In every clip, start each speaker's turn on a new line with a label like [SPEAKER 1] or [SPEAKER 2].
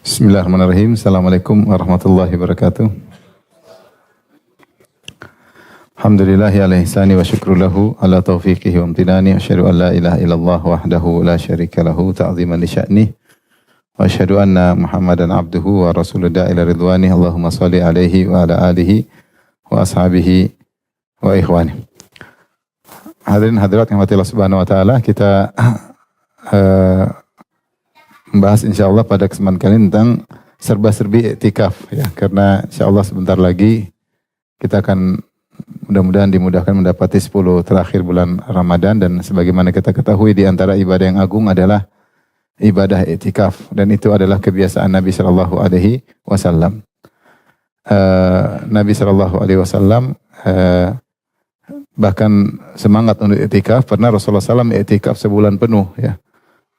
[SPEAKER 1] Bismillahirrahmanirrahim. Assalamualaikum warahmatullahi wabarakatuh. Alhamdulillahi ala ihsani wa syukru lahu ala taufiqihi wa amtinani. Asyhadu an la ilaha illallah wahdahu la syarika lahu ta'ziman li sya'nih. Wa asyhadu anna Muhammadan abduhu wa rasuluhu ila ridwani. Allahumma salli alaihi wa ala alihi wa ashabihi wa ikhwani. Hadirin hadirat yang Allah Subhanahu wa taala, kita membahas insyaallah pada kesempatan kali ini tentang serba-serbi iktikaf ya, karena insyaallah sebentar lagi kita akan mudah-mudahan dimudahkan mendapati 10 terakhir bulan Ramadan, dan sebagaimana kita ketahui di antara ibadah yang agung adalah ibadah iktikaf, dan itu adalah kebiasaan Nabi sallallahu alaihi wasallam. Nabi sallallahu alaihi wasallam bahkan semangat untuk iktikaf. Pernah Rasulullah SAW iktikaf sebulan penuh ya.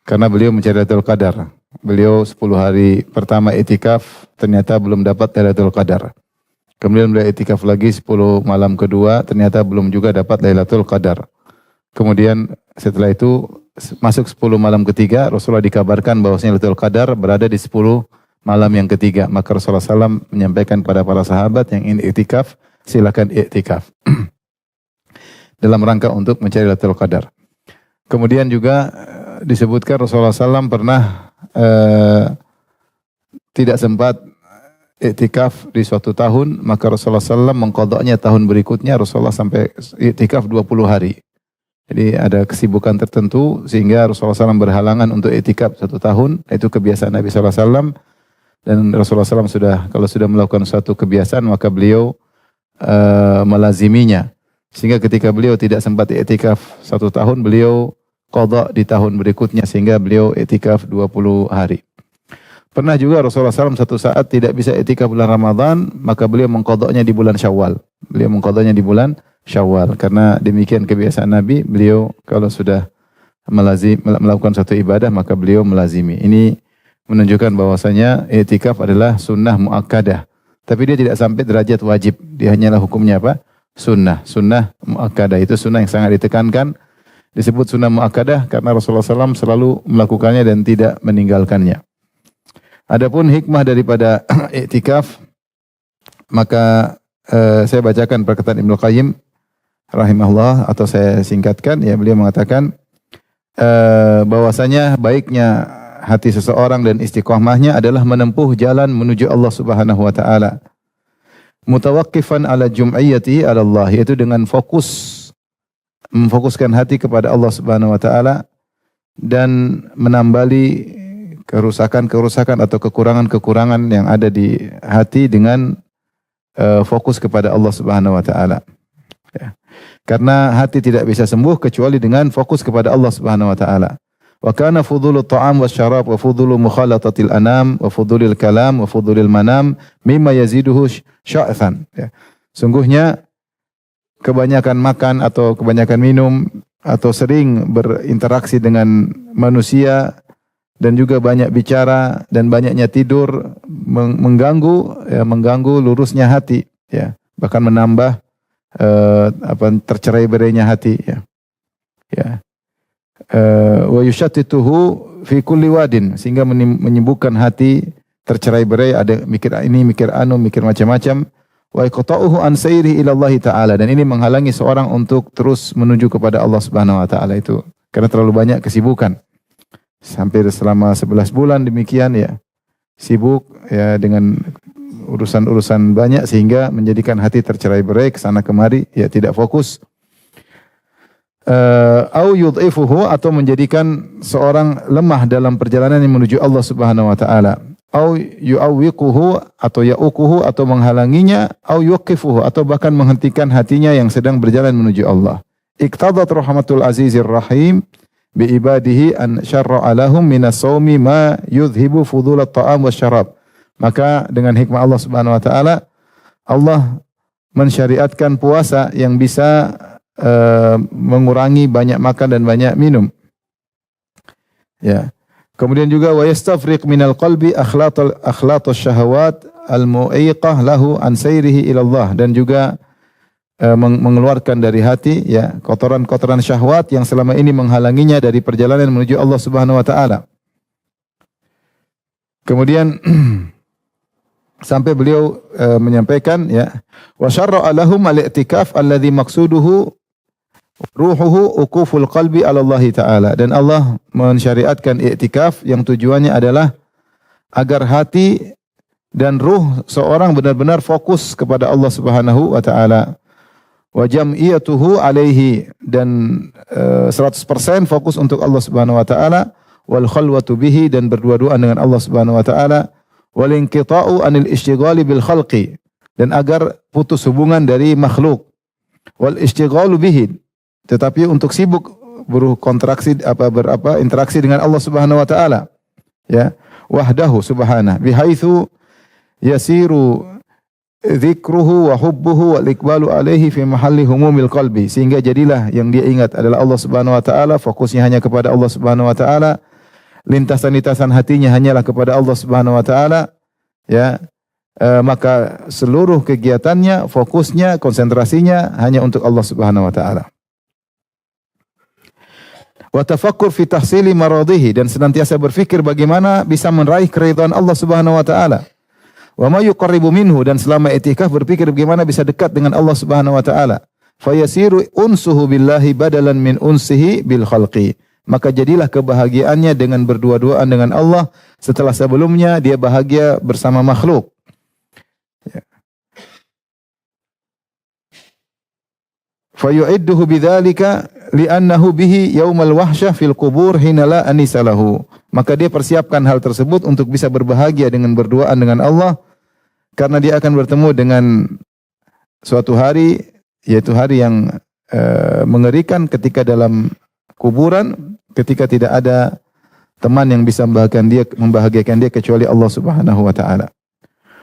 [SPEAKER 1] Karena beliau mencari Lailatul Qadar. Beliau 10 hari pertama iktikaf ternyata belum dapat Lailatul Qadar. Kemudian beliau iktikaf lagi 10 malam kedua ternyata belum juga dapat Lailatul Qadar. Kemudian setelah itu masuk 10 malam ketiga, Rasulullah dikabarkan bahwasanya Lailatul Qadar berada di 10 malam yang ketiga. Maka Rasulullah SAW menyampaikan pada para sahabat yang ingin iktikaf, silakan iktikaf. Dalam rangka untuk mencari Lailatul Qadar. Kemudian juga disebutkan Rasulullah SAW pernah tidak sempat iktikaf di suatu tahun, maka Rasulullah SAW mengqadanya tahun berikutnya. Rasulullah sampai iktikaf 20 hari. Jadi ada kesibukan tertentu sehingga Rasulullah SAW berhalangan untuk iktikaf 1 tahun. Itu kebiasaan Nabi SAW, dan Rasulullah SAW kalau sudah melakukan suatu kebiasaan maka beliau melaziminya. Sehingga ketika beliau tidak sempat iktikaf 1 tahun, beliau qadha di tahun berikutnya sehingga beliau iktikaf 20 hari. Pernah juga Rasulullah SAW satu saat tidak bisa iktikaf bulan Ramadan, maka beliau mengqadhanya di bulan Syawal. Beliau mengqadhanya di bulan Syawal. Karena demikian kebiasaan Nabi, beliau kalau sudah melakukan satu ibadah maka beliau melazimi. Ini menunjukkan bahwasanya iktikaf adalah sunnah muakkadah. Tapi dia tidak sampai derajat wajib. Dia hanyalah hukumnya apa? Sunnah muakkadah. Itu sunnah yang sangat ditekankan. Disebut sunnah muakkadah karena Rasulullah SAW selalu melakukannya dan tidak meninggalkannya. Adapun hikmah daripada iktikaf, maka saya bacakan perkataan Ibnu Qayyim rahimahullah, atau saya singkatkan ya. Beliau mengatakan bahwasanya baiknya hati seseorang dan istiqomahnya adalah menempuh jalan menuju Allah Subhanahu wa taala. Mutawaqqifan ala jum'iyyati ala Allah, yaitu dengan memfokuskan hati kepada Allah Subhanahu wa taala dan menambali kerusakan-kerusakan atau kekurangan-kekurangan yang ada di hati dengan fokus kepada Allah Subhanahu wa taala. Ya. Karena hati tidak bisa sembuh kecuali dengan fokus kepada Allah Subhanahu wa taala. Wa kana fudhulu ta'am wasyarab wa fudhulu mukhalatatil anam wa fudhulil kalam wa fudhulil manam mimma yaziduhu sya'than. Ya. Sungguhnya kebanyakan makan atau kebanyakan minum atau sering berinteraksi dengan manusia dan juga banyak bicara dan banyaknya tidur mengganggu lurusnya hati ya, bahkan menambah tercerai-berainya hati ya. Ya. Wa yushattituhu fi kulli wadin, sehingga menyibukkan hati tercerai-berai, ada mikir ini, mikir anu, mikir macam-macam. Wa iqta'uhu an sayrihi ila Allah taala, dan ini menghalangi seorang untuk terus menuju kepada Allah Subhanahu wa taala itu karena terlalu banyak kesibukan. Hampir selama 11 bulan demikian ya, sibuk ya dengan urusan-urusan banyak sehingga menjadikan hati tercerai-berai ke sana kemari ya, tidak fokus. Au yudhifuhu, atau menjadikan seorang lemah dalam perjalanan yang menuju Allah Subhanahu wa taala. Au yu'awwiquhu, atau ya'uquhu, atau menghalanginya. Au yuqifuhu, atau bahkan menghentikan hatinya yang sedang berjalan menuju Allah. Iqtadat rahmatul azizir rahim bi ibadihi an syarra'a lahum minas shaumi ma yudhibu fudulat ta'am wasyarab. Maka dengan hikmah Allah Subhanahu wa taala, Allah mensyariatkan puasa yang bisa mengurangi banyak makan dan banyak minum. Ya. Kemudian juga wa yastafriq minal qalbi akhlatus syahawat al-mu'iqah lahu an sayrihi ila Allah, dan juga mengeluarkan dari hati ya kotoran-kotoran syahwat yang selama ini menghalanginya dari perjalanan menuju Allah Subhanahu wa taala. Kemudian sampai beliau menyampaikan ya, wa syarra'a lahum al-i'tikaf alladhi maqsuduhu ruhuhu uquful qalbi 'ala Allah taala, dan Allah mensyariatkan i'tikaf yang tujuannya adalah agar hati dan ruh seorang benar-benar fokus kepada Allah Subhanahu wa taala. Wa jam'iyatuhu alaihi, dan 100% fokus untuk Allah Subhanahu wa taala, wal khalwatu bihi, dan berdua-duaan dengan Allah Subhanahu wa taala, wal inqita'u anil ishtighali bil khalqi, dan agar putus hubungan dari makhluk, wal ishtighalu bihi, tetapi untuk sibuk berkontraksi interaksi dengan Allah Subhanahu wa taala, ya, wahdahu subhanahu, bihaitsu yasiru dzikruhu wa hubbuhu wal iqbalu alaihi fi mahalli humumil qalbi, sehingga jadilah yang dia ingat adalah Allah Subhanahu wa taala, fokusnya hanya kepada Allah Subhanahu wa taala, lintasan-lintasan hatinya hanyalah kepada Allah Subhanahu wa taala, ya. Maka seluruh kegiatannya, fokusnya, konsentrasinya hanya untuk Allah Subhanahu wa taala. Wa tafakkur fi tahsili maradhihi, dan senantiasa berfikir bagaimana bisa meraih keridhaan Allah Subhanahu wa taala. Wa ma yuqarribu minhu, dan selama i'tikaf berpikir bagaimana bisa dekat dengan Allah Subhanahu wa taala. Fayasiru unsuhu billahi badalan min unsihi bil khalqi, maka jadilah kebahagiaannya dengan berdua-duaan dengan Allah setelah sebelumnya dia bahagia bersama makhluk. Fayu'idduhu bidzalika li'annahu bihi yaumal wahsyah fil qubur hina la anisa lahu, maka dia persiapkan hal tersebut untuk bisa berbahagia dengan berduaan dengan Allah, karena dia akan bertemu dengan suatu hari, yaitu hari yang mengerikan ketika dalam kuburan, ketika tidak ada teman yang bisa membahagiakan dia kecuali Allah Subhanahu wa taala.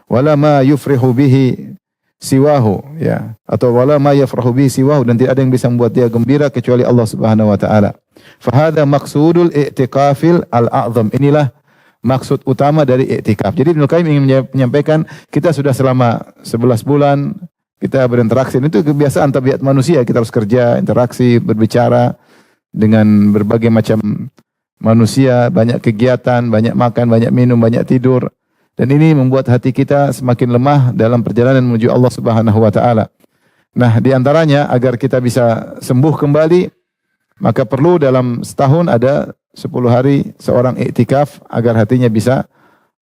[SPEAKER 1] Wala ma yufrihu bihi siwahu, ya, atau wala ma yafrahu bihi siwahu, dan tidak ada yang bisa membuat dia gembira kecuali Allah Subhanahu wa taala. Fahadha maqsudul i'tikafil al-a'zam, inilah maksud utama dari i'tikaf. Jadi Ibnu Qayyim ingin menyampaikan, kita sudah selama 11 bulan kita berinteraksi, itu kebiasaan tabiat manusia, kita harus kerja, interaksi, berbicara dengan berbagai macam manusia, banyak kegiatan, banyak makan, banyak minum, banyak tidur. Dan ini membuat hati kita semakin lemah dalam perjalanan menuju Allah Subhanahu wa taala. Nah, di antaranya agar kita bisa sembuh kembali, maka perlu dalam setahun ada 10 hari seorang i'tikaf agar hatinya bisa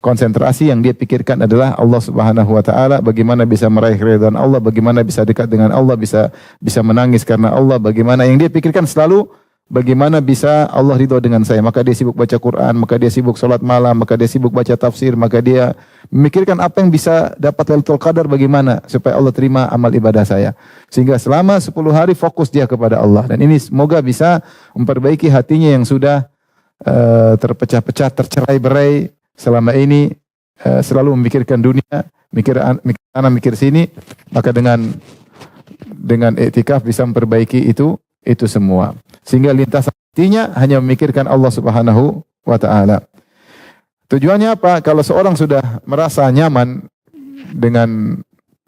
[SPEAKER 1] konsentrasi, yang dia pikirkan adalah Allah Subhanahu wa taala, bagaimana bisa meraih ridhaan Allah, bagaimana bisa dekat dengan Allah, bisa menangis karena Allah, bagaimana yang dia pikirkan selalu bagaimana bisa Allah ridho dengan saya. Maka dia sibuk baca Quran, maka dia sibuk salat malam, maka dia sibuk baca tafsir, maka dia memikirkan apa yang bisa dapat Lailatul Qadar, bagaimana supaya Allah terima amal ibadah saya. Sehingga selama 10 hari fokus dia kepada Allah. Dan ini semoga bisa memperbaiki hatinya yang sudah terpecah-pecah, tercerai-berai selama ini, selalu memikirkan dunia, mikir sana, mikir sini. Maka dengan i'tikaf bisa memperbaiki itu semua. Sehingga lintasan hatinya hanya memikirkan Allah Subhanahu wa taala. Tujuannya apa? Kalau seorang sudah merasa nyaman dengan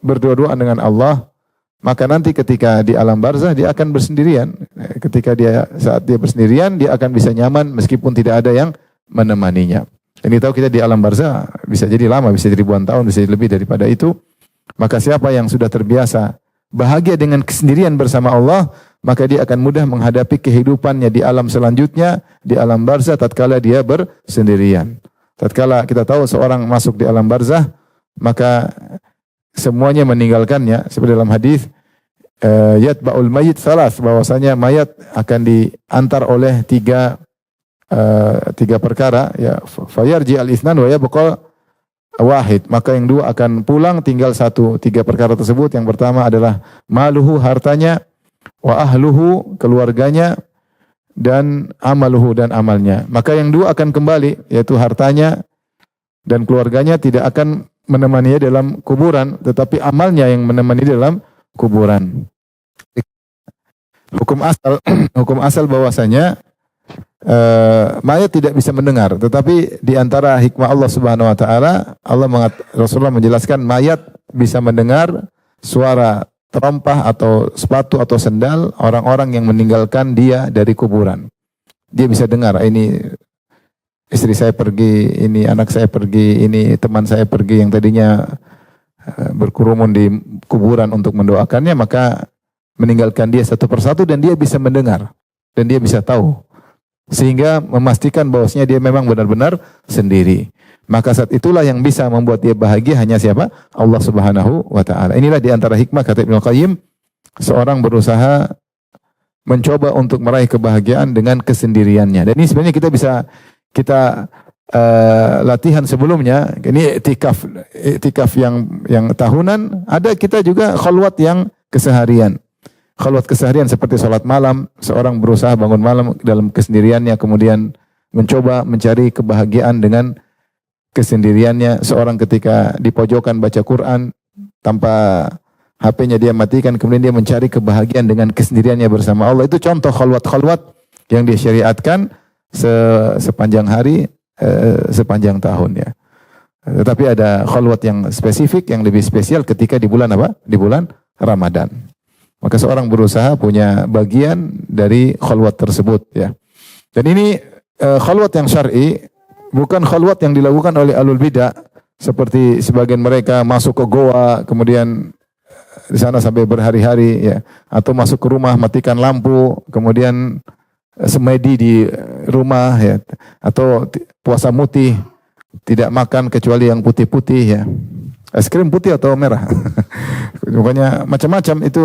[SPEAKER 1] berdua-duaan dengan Allah, maka nanti ketika di alam barzah dia akan bersendirian. Saat dia bersendirian, dia akan bisa nyaman meskipun tidak ada yang menemaninya. Dan kita tahu kita di alam barzah bisa jadi lama, bisa jadi ribuan tahun, bisa jadi lebih daripada itu. Maka siapa yang sudah terbiasa bahagia dengan kesendirian bersama Allah, maka dia akan mudah menghadapi kehidupannya di alam selanjutnya, di alam barzah tatkala dia bersendirian. Tatkala kita tahu seorang masuk di alam barzah, maka semuanya meninggalkannya. Seperti dalam hadis, yatba'ul mayyit salas, bahwasanya mayat akan diantar oleh tiga perkara, ya, fayarji al-itsnan wa yabqa wahid, maka yang dua akan pulang, tinggal satu. 3 perkara tersebut, yang pertama adalah maluhu, hartanya, wa ahluhu, keluarganya, dan amaluhu, dan amalnya. Maka yang dua akan kembali, yaitu hartanya dan keluarganya tidak akan menemaninya dalam kuburan, tetapi amalnya yang menemani dalam kuburan. Hukum asal bahwasanya mayat tidak bisa mendengar, tetapi di antara hikmah Allah Subhanahu wa taala, Rasulullah menjelaskan mayat bisa mendengar suara terompah atau sepatu atau sendal orang-orang yang meninggalkan dia dari kuburan. Dia bisa dengar, ini istri saya pergi, ini anak saya pergi, ini teman saya pergi yang tadinya berkerumun di kuburan untuk mendoakannya, maka meninggalkan dia satu persatu dan dia bisa mendengar dan dia bisa tahu, sehingga memastikan bahwasanya dia memang benar-benar sendiri. Maka saat itulah yang bisa membuat dia bahagia hanya siapa? Allah Subhanahu wa taala. Inilah di antara hikmah, kata Ibnu Qayyim, seorang berusaha mencoba untuk meraih kebahagiaan dengan kesendiriannya. Dan ini sebenarnya kita latihan sebelumnya. Ini iktikaf yang tahunan, ada kita juga khalwat yang keseharian. Khalwat keseharian seperti salat malam, seorang berusaha bangun malam dalam kesendiriannya, kemudian mencoba mencari kebahagiaan dengan kesendiriannya. Seorang ketika di pojokan baca Quran tanpa HP-nya dia matikan, kemudian dia mencari kebahagiaan dengan kesendiriannya bersama Allah. Itu contoh khalwat-khalwat yang dia syariatkan sepanjang hari, sepanjang tahun ya. Tetapi ada khalwat yang spesifik, yang lebih spesial ketika di bulan apa? Di bulan Ramadan. Maka seorang berusaha punya bagian dari khalwat tersebut ya. Dan ini khalwat yang syar'i, bukan khalwat yang dilakukan oleh ahlul bidah seperti sebagian mereka masuk ke goa kemudian di sana sampai berhari-hari ya, atau masuk ke rumah matikan lampu kemudian semedi di rumah ya, atau puasa mutih tidak makan kecuali yang putih-putih ya, es krim putih atau merah. Pokoknya macam-macam itu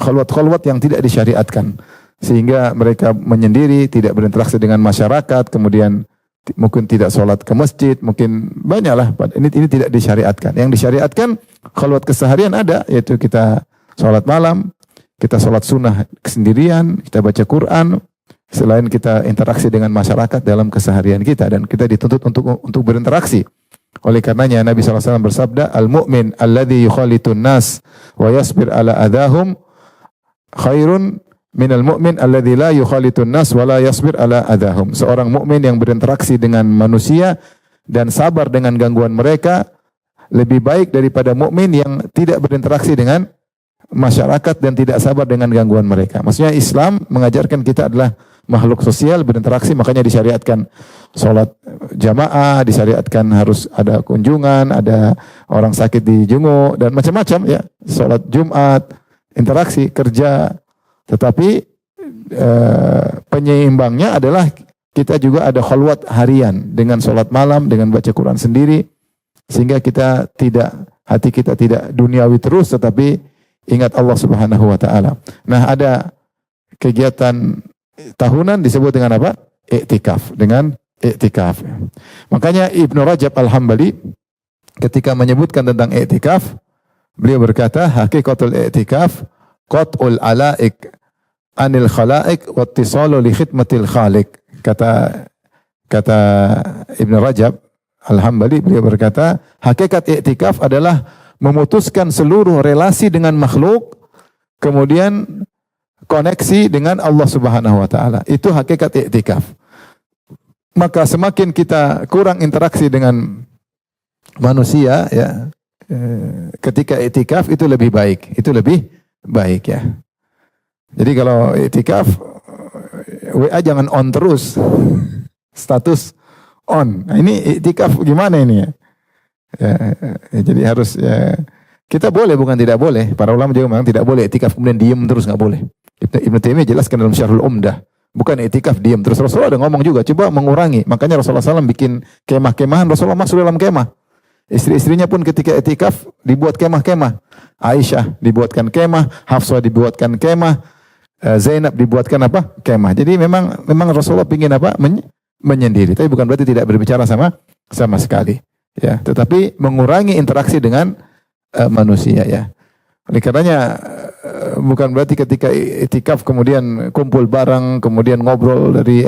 [SPEAKER 1] khalwat-khalwat yang tidak disyariatkan, sehingga mereka menyendiri, tidak berinteraksi dengan masyarakat, kemudian mungkin tidak sholat ke masjid, mungkin banyaklah. Ini tidak disyariatkan. Yang disyariatkan khalwat keseharian ada, yaitu kita sholat malam, kita sholat sunnah kesendirian, kita baca Quran, selain kita interaksi dengan masyarakat dalam keseharian kita, dan kita dituntut untuk berinteraksi. Oleh karenanya Nabi SAW bersabda, al-mu'min alladhi yukhalitun nas wa yasbir ala adahum khairun minal mu'min alladzi la yukhalitun nas wa la yasbir ala adahum. Seorang mukmin yang berinteraksi dengan manusia dan sabar dengan gangguan mereka lebih baik daripada mukmin yang tidak berinteraksi dengan masyarakat dan tidak sabar dengan gangguan mereka. Maksudnya Islam mengajarkan kita adalah makhluk sosial, berinteraksi, makanya disyariatkan sholat jamaah, disyariatkan harus ada kunjungan, ada orang sakit dijenguk dan macam-macam ya. Sholat Jumat, interaksi, kerja. Tetapi penyeimbangnya adalah kita juga ada khalwat harian dengan sholat malam, dengan baca Quran sendiri, sehingga hati kita tidak duniawi terus, tetapi ingat Allah Subhanahu wa taala. Nah, ada kegiatan tahunan disebut dengan apa? Iktikaf, dengan iktikaf. Makanya Ibnu Rajab Al-Hambali ketika menyebutkan tentang iktikaf, beliau berkata, hakikatul iktikaf qat'ul alaik anil khalaik wattisalu li khidmatil khaliq. Kata Ibnu Rajab Al-Hambali, beliau berkata, hakikat iktikaf adalah memutuskan seluruh relasi dengan makhluk, kemudian koneksi dengan Allah Subhanahu wa taala. Itu hakikat iktikaf. Maka semakin kita kurang interaksi dengan manusia ya, ketika iktikaf itu lebih baik. Itu lebih baik ya. Jadi kalau iktikaf WA jangan on terus. Status on. Nah, ini iktikaf gimana ini ya? Jadi harus ya, kita boleh bukan tidak boleh. Para ulama juga memang tidak boleh iktikaf kemudian diam terus, nggak boleh. Ibnu Taimiyah jelaskan dalam Syarhul Umdah, bukan iktikaf diam terus. Rasulullah ada ngomong juga, coba mengurangi. Makanya Rasulullah SAW bikin kemah-kemahan, Rasulullah masuk dalam kemah. Istri-istrinya pun ketika iktikaf dibuat kemah-kemah. Aisyah dibuatkan kemah, Hafsah dibuatkan kemah, Zainab dibuatkan apa? Kemah. Jadi memang Rasulullah ingin apa? Menyendiri. Tapi bukan berarti tidak berbicara sama sekali. Ya, tetapi mengurangi interaksi dengan manusia ya. Oleh karenanya bukan berarti ketika iktikaf kemudian kumpul bareng, kemudian ngobrol dari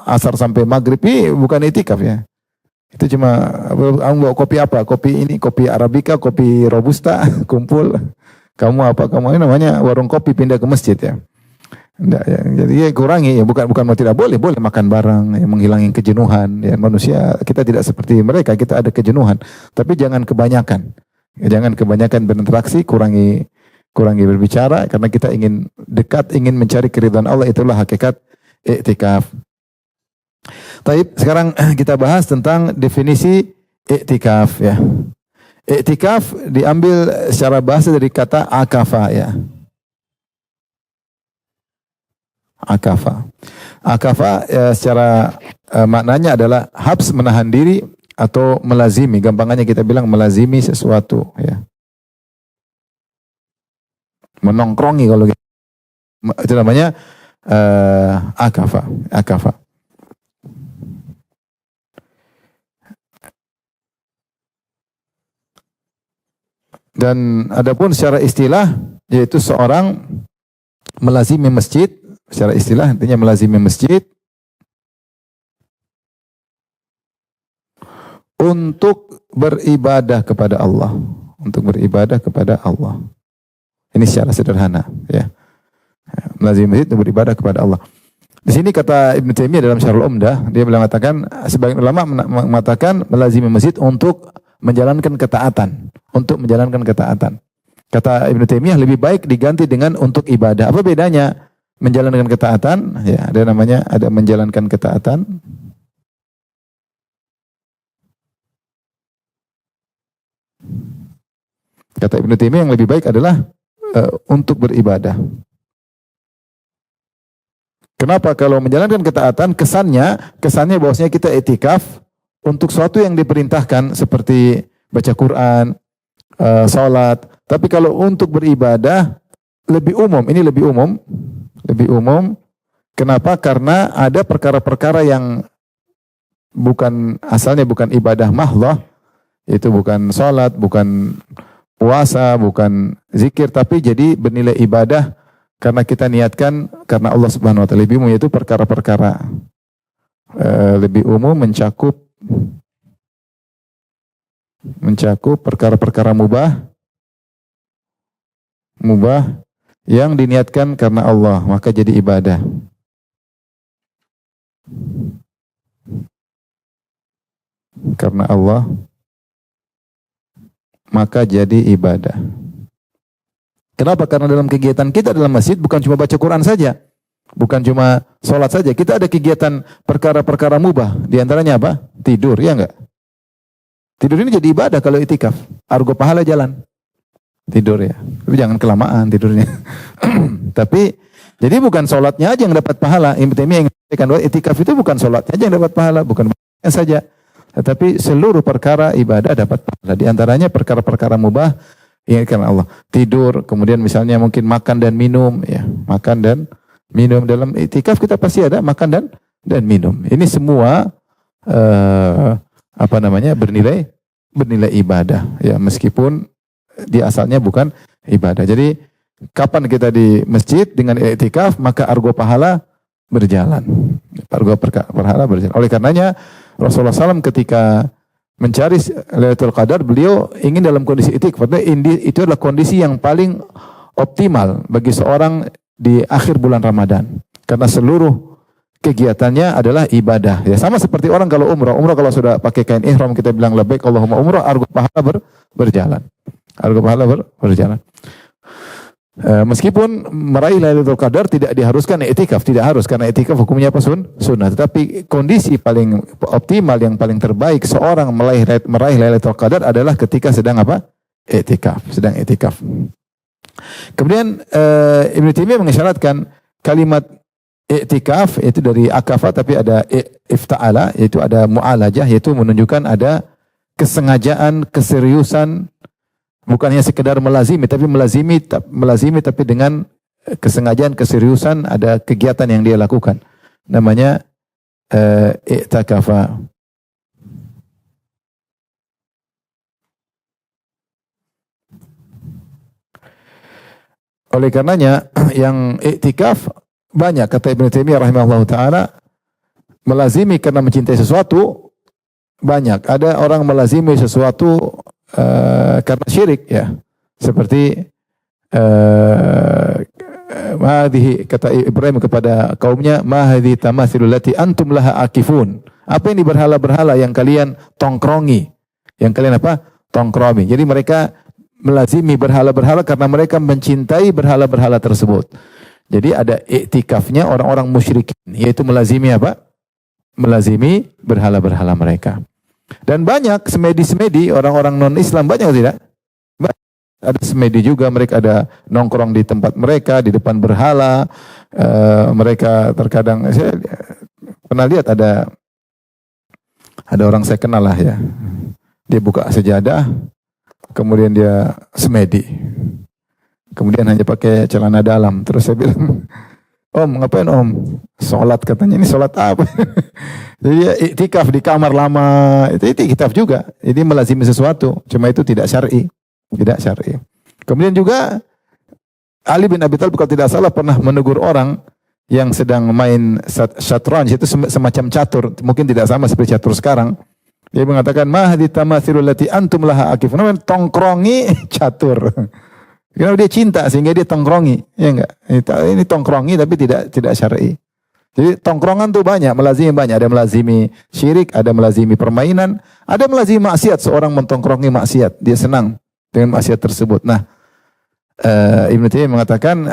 [SPEAKER 1] asar sampai maghrib, bukan iktikaf ya. Itu cuma bawa kopi apa? Kopi ini, kopi Arabica, kopi Robusta, kumpul. Kamu apa? Kamu ini namanya warung kopi, pindah ke masjid ya. Enggak, ya. Jadi ya kurangi ya, bukan mau tidak boleh makan bareng, ya, menghilangi kejenuhan ya. Manusia kita tidak seperti mereka, kita ada kejenuhan, tapi jangan kebanyakan. Ya, jangan kebanyakan berinteraksi, kurangi berbicara karena kita ingin dekat, ingin mencari keridhaan Allah, itulah hakikat iktikaf. Taib, sekarang kita bahas tentang definisi i'tikaf ya. I'tikaf diambil secara bahasa dari kata akafa ya. Akafa. Akafa ya, secara maknanya adalah habs, menahan diri atau melazimi. Gampangannya kita bilang melazimi sesuatu ya. Menongkrongi kalau gitu. Itu namanya akafa. Akafa. Dan adapun secara istilah yaitu seorang melazimi masjid, secara istilah intinya melazimi masjid untuk beribadah kepada Allah, untuk beribadah kepada Allah. Ini secara sederhana ya. Melazimi masjid untuk beribadah kepada Allah. Di sini kata Ibnu Taimiyah dalam Syarhul Umdah, dia mengatakan, sebagian ulama mengatakan melazimi masjid untuk menjalankan ketaatan, untuk menjalankan ketaatan. Kata Ibnu Taimiyah lebih baik diganti dengan untuk ibadah. Apa bedanya menjalankan ketaatan? Ya, ada namanya ada menjalankan ketaatan. Kata Ibnu Taimiyah yang lebih baik adalah untuk beribadah. Kenapa? Kalau menjalankan ketaatan kesannya bahwasanya kita etikaf untuk sesuatu yang diperintahkan seperti baca Quran, salat. Tapi kalau untuk beribadah lebih umum, ini lebih umum, lebih umum. Kenapa? Karena ada perkara-perkara yang asalnya bukan ibadah mahdhah, itu bukan salat, bukan puasa, bukan zikir, tapi jadi bernilai ibadah karena kita niatkan karena Allah Subhanahu wa taala. Lebih umum, yaitu perkara-perkara lebih umum, mencakup perkara-perkara mubah yang diniatkan karena Allah, maka jadi ibadah. Karena Allah, maka jadi ibadah. Kenapa? Karena dalam kegiatan kita dalam masjid bukan cuma baca Quran saja, bukan cuma sholat saja. Kita ada kegiatan perkara-perkara mubah. Di antaranya apa? Tidur, ya enggak? Tidur ini jadi ibadah kalau itikaf. Argo pahala jalan. Tidur ya. Tapi jangan kelamaan tidurnya. Tapi jadi bukan sholatnya aja yang dapat pahala. Ibnu Taimiyah mengatakan bahwa itikaf itu bukan sholatnya aja yang dapat pahala, bukan saja. Tetapi seluruh perkara ibadah dapat pahala. Di antaranya perkara-perkara mubah yang karena Allah. Tidur, kemudian misalnya mungkin makan dan minum, ya. Makan dan minum. Dalam itikaf kita pasti ada makan dan minum. Ini semua bernilai ibadah, ya, meskipun di asalnya bukan ibadah. Jadi kapan kita di masjid dengan i'tikaf, maka argo pahala berjalan. Argo pahala berjalan. Oleh karenanya Rasulullah SAW ketika mencari Lailatul Qadar, beliau ingin dalam kondisi i'tikaf. Itu adalah kondisi yang paling optimal bagi seorang di akhir bulan Ramadan. Karena seluruh kegiatannya adalah ibadah. Ya, sama seperti orang kalau umrah. Umrah kalau sudah pakai kain ihram kita bilang labbaik Allahumma umrah, argo pahala berjalan. Argo pahala berjalan. Meskipun meraih Lailatul Qadar tidak diharuskan i'tikaf, tidak harus, karena i'tikaf hukumnya apa? Sunnah. Tetapi kondisi paling optimal, yang paling terbaik seorang meraih Lailatul Qadar adalah ketika sedang apa? I'tikaf, sedang i'tikaf. Kemudian Ibnu Taimiyah mengisyaratkan kalimat i'tikaf itu dari akafa, tapi ada ifta'ala, yaitu ada mu'alajah, yaitu menunjukkan ada kesengajaan, keseriusan, bukan hanya sekedar melazimi tapi dengan kesengajaan, keseriusan, ada kegiatan yang dia lakukan. Namanya i'tikafa. Oleh karenanya yang i'tikaf banyak, kata Ibnu Taimiyah rahimahullah ta'ala, melazimi karena mencintai sesuatu banyak. Ada orang melazimi sesuatu karena syirik, ya, seperti kata Ibrahim kepada kaumnya, ma hadhi tamathilul lati antum laha akifun. Apa ini berhala-berhala yang kalian tongkrongi, yang kalian apa? Tongkrongi. Jadi mereka melazimi berhala-berhala karena mereka mencintai berhala-berhala tersebut. Jadi ada iktikafnya orang-orang musyrikin, yaitu melazimi apa? melazimi berhala-berhala mereka. Dan banyak semedi-semedi, orang-orang non-Islam banyak tidak? Ada semedi juga, mereka ada nongkrong di tempat mereka, di depan berhala. Mereka terkadang, saya pernah lihat ada orang saya kenal lah ya. Dia buka sejadah, kemudian dia semedi. Kemudian hanya pakai celana dalam. Terus saya bilang, Om, ngapain Om? Sholat katanya, ini sholat apa? Jadi dia iktikaf di kamar lama, itu iktikaf juga. Jadi melazimi sesuatu, cuma itu tidak syar'i. Tidak syar'i. Kemudian juga Ali bin Abi Thalib kalau tidak salah pernah menegur orang yang sedang main syatranj, itu semacam catur, mungkin tidak sama seperti catur sekarang. Dia mengatakan, "Ma hadhi tamathilul lati antum laha akifun." Tongkrongi catur. Karena dia cinta sehingga dia tongkrongi, ya enggak? Ini tongkrongi tapi tidak syar'i. Jadi tongkrongan tuh banyak, melazimi banyak. Ada melazimi syirik, ada melazimi permainan, ada melazimi maksiat. Seorang mentongkrongi maksiat, dia senang dengan maksiat tersebut. Nah, Ibnu Taimiyah mengatakan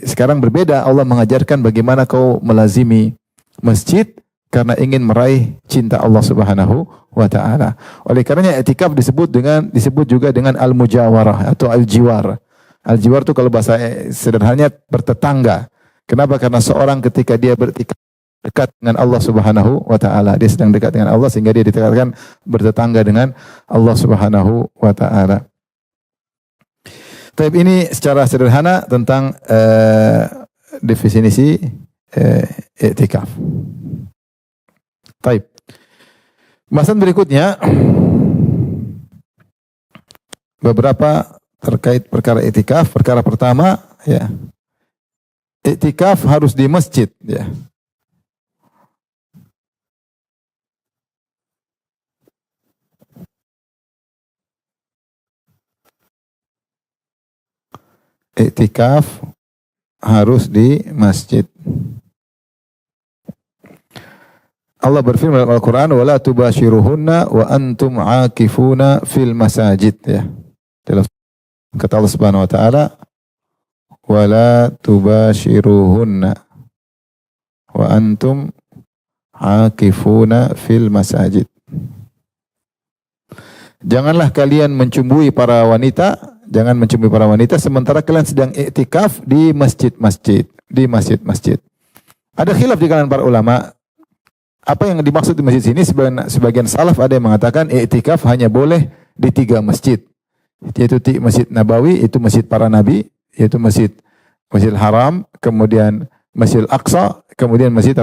[SPEAKER 1] sekarang berbeda. Allah mengajarkan bagaimana kau melazimi masjid karena ingin meraih cinta Allah Subhanahu wa taala. Oleh karenanya i'tikaf disebut juga dengan al-mujawarah atau al-jiwar. Al-jiwar itu kalau bahasa sederhananya bertetangga. Kenapa? Karena seorang ketika dia beriktikaf dekat dengan Allah Subhanahu wa taala, dia sedang dekat dengan Allah sehingga dia dikatakan bertetangga dengan Allah Subhanahu wa taala. Tapi ini secara sederhana tentang definisi i'tikaf. Baik. Bahasan berikutnya beberapa terkait perkara i'tikaf. Perkara pertama, ya, i'tikaf harus di masjid, ya. I'tikaf harus di masjid. Allah berfirman dalam Al-Quran, وَلَا تُبَاشِرُهُنَّ وَأَنْتُمْ عَاكِفُونَ فِي الْمَسَاجِدِ. Ya. Kata Allah Subhanahu wa taala, وَلَا تُبَاشِرُهُنَّ وَأَنْتُمْ عَاكِفُونَ فِي الْمَسَاجِدِ. Janganlah kalian mencumbui para wanita, jangan mencumbi para wanita sementara kalian sedang iktikaf di masjid-masjid, di masjid-masjid. Ada khilaf di kalangan para ulama, apa yang dimaksud di masjid sini. Sebagian salaf ada yang mengatakan iktikaf hanya boleh di 3 masjid, yaitu Masjid Nabawi, itu masjid para nabi, yaitu Masjidil Haram, kemudian Masjidil Aqsa, kemudian Masjid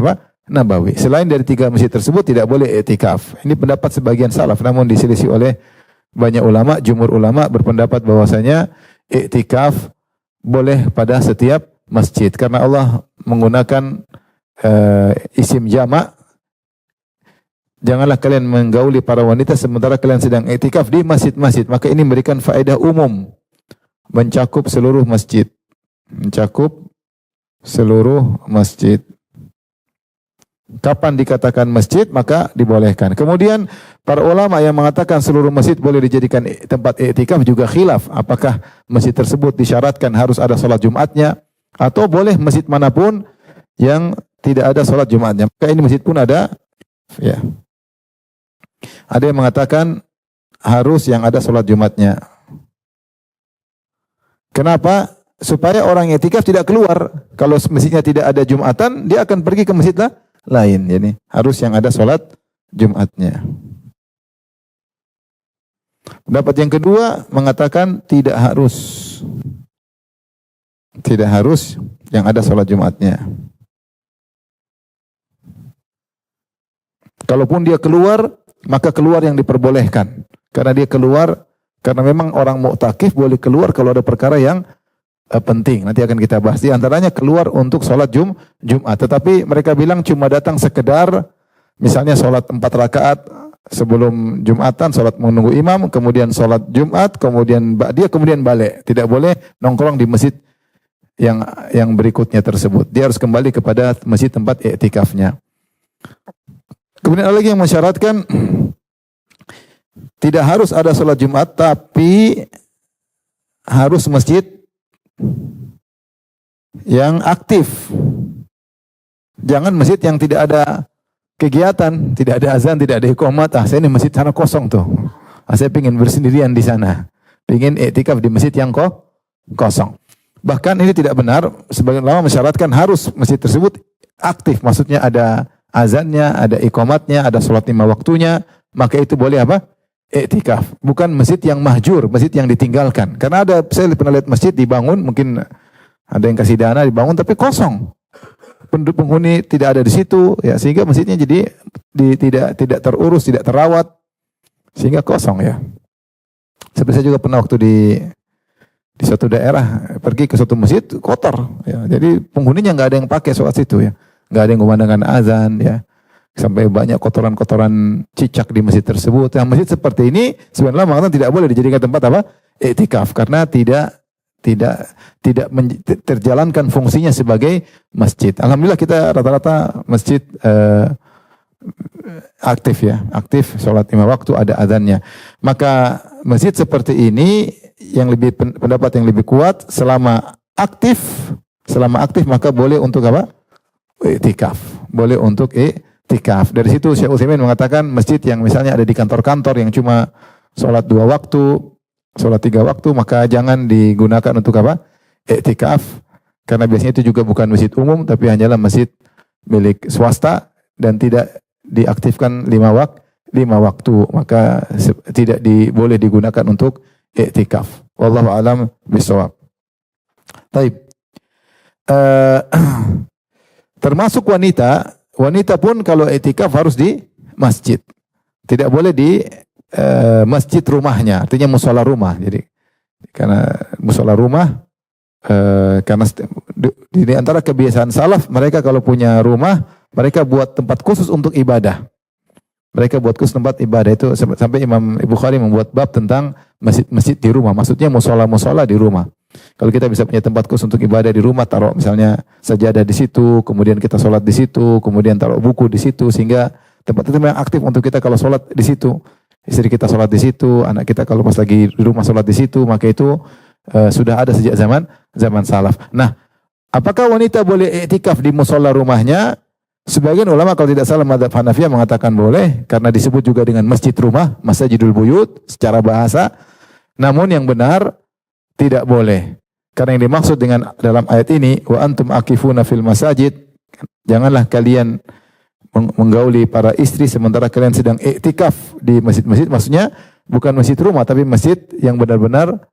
[SPEAKER 1] Nabawi. Selain dari 3 masjid tersebut tidak boleh iktikaf. Ini pendapat sebagian salaf, namun diselisih oleh banyak ulama. Jumhur ulama berpendapat bahwasanya iktikaf boleh pada setiap masjid karena Allah menggunakan isim jamak. Janganlah kalian menggauli para wanita sementara kalian sedang iktikaf di masjid-masjid. Maka ini memberikan faedah umum, mencakup seluruh masjid. Mencakup seluruh masjid. Kapan dikatakan masjid, maka dibolehkan. Kemudian para ulama yang mengatakan seluruh masjid boleh dijadikan tempat iktikaf juga khilaf. Apakah masjid tersebut disyaratkan harus ada sholat Jumatnya, atau boleh masjid manapun yang tidak ada sholat Jumatnya. Maka ini masjid pun ada, ya. Ada yang mengatakan harus yang ada sholat Jumatnya. Kenapa? Supaya orang yang iktikaf tidak keluar. Kalau masjidnya tidak ada Jumatan, dia akan pergi ke masjid lain. Jadi harus yang ada sholat Jumatnya. Pendapat yang kedua mengatakan tidak harus yang ada sholat Jumatnya. Kalaupun dia keluar, maka keluar yang diperbolehkan. Karena dia keluar, karena memang orang mu'takif boleh keluar kalau ada perkara yang penting. Nanti akan kita bahas. Di antaranya keluar untuk sholat Jumat. Tetapi mereka bilang cuma datang sekedar, misalnya sholat 4 rakaat sebelum Jumatan, sholat menunggu imam, kemudian sholat Jumat, kemudian balik. Tidak boleh nongkrong di masjid yang berikutnya tersebut. Dia harus kembali kepada masjid tempat iktikafnya. Kemudian ada lagi yang mensyaratkan tidak harus ada sholat Jumat, tapi harus masjid yang aktif. Jangan masjid yang tidak ada kegiatan, tidak ada azan, tidak ada iqamat, saya ini masjid sana kosong tuh. Saya ingin bersendirian di sana. Ingin iktikaf di masjid yang kosong. Bahkan ini tidak benar, sebagian ulama mensyaratkan harus masjid tersebut aktif. Maksudnya ada azannya, ada iqamatnya, ada sholat 5 waktunya, maka itu boleh apa? Iktikaf. Bukan masjid yang mahjur, masjid yang ditinggalkan. Karena saya pernah lihat masjid dibangun, mungkin ada yang kasih dana dibangun tapi kosong. Penghuni tidak ada di situ, ya, sehingga masjidnya jadi tidak terurus, tidak terawat, sehingga kosong ya. Seperti saya juga pernah waktu di suatu daerah pergi ke suatu masjid kotor, ya. Jadi penghuninya nggak ada yang pakai sholat situ ya, nggak ada yang memandangkan azan ya, sampai banyak kotoran-kotoran cicak di masjid tersebut. Yang masjid seperti ini sebenarnya mengatakan tidak boleh dijadikan tempat apa? Iktikaf, karena tidak terjalankan fungsinya sebagai masjid. Alhamdulillah kita rata-rata masjid aktif ya, aktif sholat 5 waktu, ada adzannya. Maka masjid seperti ini pendapat yang lebih kuat, selama aktif maka boleh untuk apa? Iktikaf. Boleh untuk iktikaf. Dari situ Syekh Utsaimin mengatakan masjid yang misalnya ada di kantor-kantor yang cuma sholat 2 waktu, sholat 3 waktu, maka jangan digunakan untuk apa? Iktikaf. Karena biasanya itu juga bukan masjid umum, tapi hanyalah masjid milik swasta dan tidak diaktifkan 5 waktu. Maka tidak boleh digunakan untuk iktikaf. Wallahu a'lam bishawab. Taib. Termasuk wanita pun kalau iktikaf harus di masjid. Tidak boleh di masjid rumahnya, artinya musola rumah. Jadi karena musola rumah, karena di antara kebiasaan salaf, mereka kalau punya rumah, mereka buat tempat khusus untuk ibadah. Mereka buat khusus tempat ibadah itu, sampai Imam Bukhari membuat bab tentang masjid-masjid di rumah. Maksudnya musola di rumah. Kalau kita bisa punya tempat khusus untuk ibadah di rumah, taruh misalnya sajadah di situ, kemudian kita sholat di situ, kemudian taruh buku di situ, sehingga tempat itu memang aktif untuk kita kalau sholat di situ. Istri kita sholat di situ, anak kita kalau pas lagi di rumah sholat di situ, maka itu sudah ada sejak zaman salaf. Nah, apakah wanita boleh iktikaf di musola rumahnya? Sebagian ulama kalau tidak salah mazhab Hanafiyah mengatakan boleh, karena disebut juga dengan masjid rumah, masjidul buyut secara bahasa. Namun yang benar tidak boleh. Karena yang dimaksud dengan dalam ayat ini, wa antum akifuna fil masajid, janganlah kalian menggauli para istri sementara kalian sedang iktikaf di masjid-masjid. Maksudnya bukan masjid rumah, tapi masjid yang benar-benar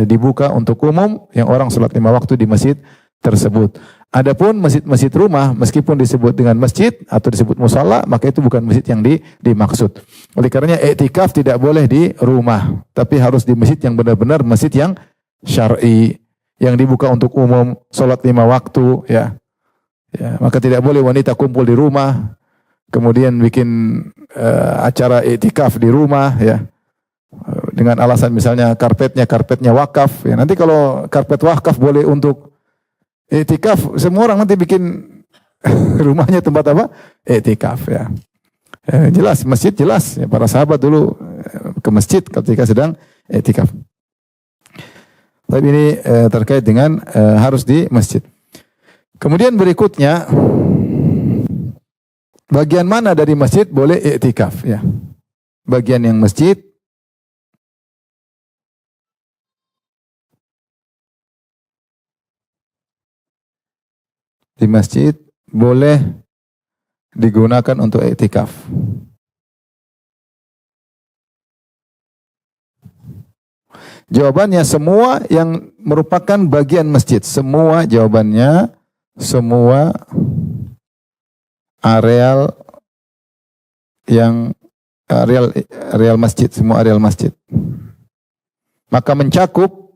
[SPEAKER 1] dibuka untuk umum, yang orang sholat 5 waktu di masjid tersebut. Adapun masjid-masjid rumah, meskipun disebut dengan masjid atau disebut musala, maka itu bukan masjid yang dimaksud. Oleh karenanya iktikaf tidak boleh di rumah, tapi harus di masjid yang benar-benar masjid yang syar'i, yang dibuka untuk umum, sholat 5 waktu ya. Ya, maka tidak boleh wanita kumpul di rumah, kemudian bikin acara iktikaf di rumah ya, dengan alasan misalnya karpetnya wakaf ya. Nanti kalau karpet wakaf boleh untuk iktikaf, semua orang nanti bikin rumahnya tempat apa? Iktikaf ya. Jelas masjid jelas ya, para sahabat dulu ke masjid ketika sedang iktikaf. Tapi ini terkait dengan harus di masjid. Kemudian berikutnya, bagian mana dari masjid boleh iktikaf ya? Bagian yang masjid, di masjid boleh digunakan untuk iktikaf. Jawabannya semua yang merupakan bagian masjid. Semua jawabannya, semua areal yang areal masjid, semua areal masjid. Maka mencakup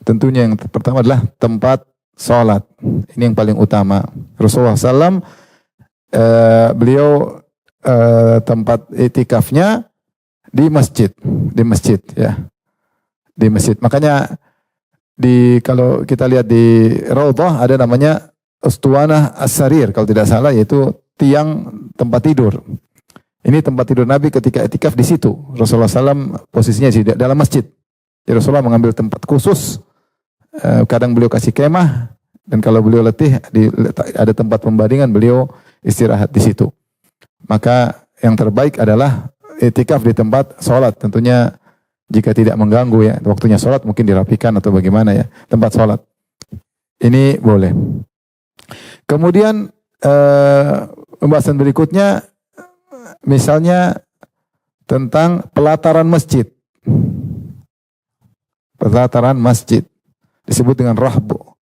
[SPEAKER 1] tentunya yang pertama adalah tempat sholat. Ini yang paling utama. Rasulullah SAW beliau tempat iktikafnya di masjid ya, di masjid. Makanya kalau kita lihat di Raudhah ada namanya Ustuwanah As-Sarir kalau tidak salah, yaitu tiang tempat tidur. Ini tempat tidur Nabi ketika iktikaf di situ. Rasulullah SAW posisinya di dalam masjid. Jadi Rasulullah mengambil tempat khusus. Kadang beliau kasih kemah Dan kalau beliau letih, ada tempat pembaringan, beliau istirahat di situ. Maka yang terbaik adalah i'tikaf di tempat sholat. Tentunya jika tidak mengganggu ya, waktunya sholat mungkin dirapikan atau bagaimana ya, tempat sholat. Ini boleh. Kemudian pembahasan berikutnya, misalnya tentang pelataran masjid. Pelataran masjid disebut dengan rahbu,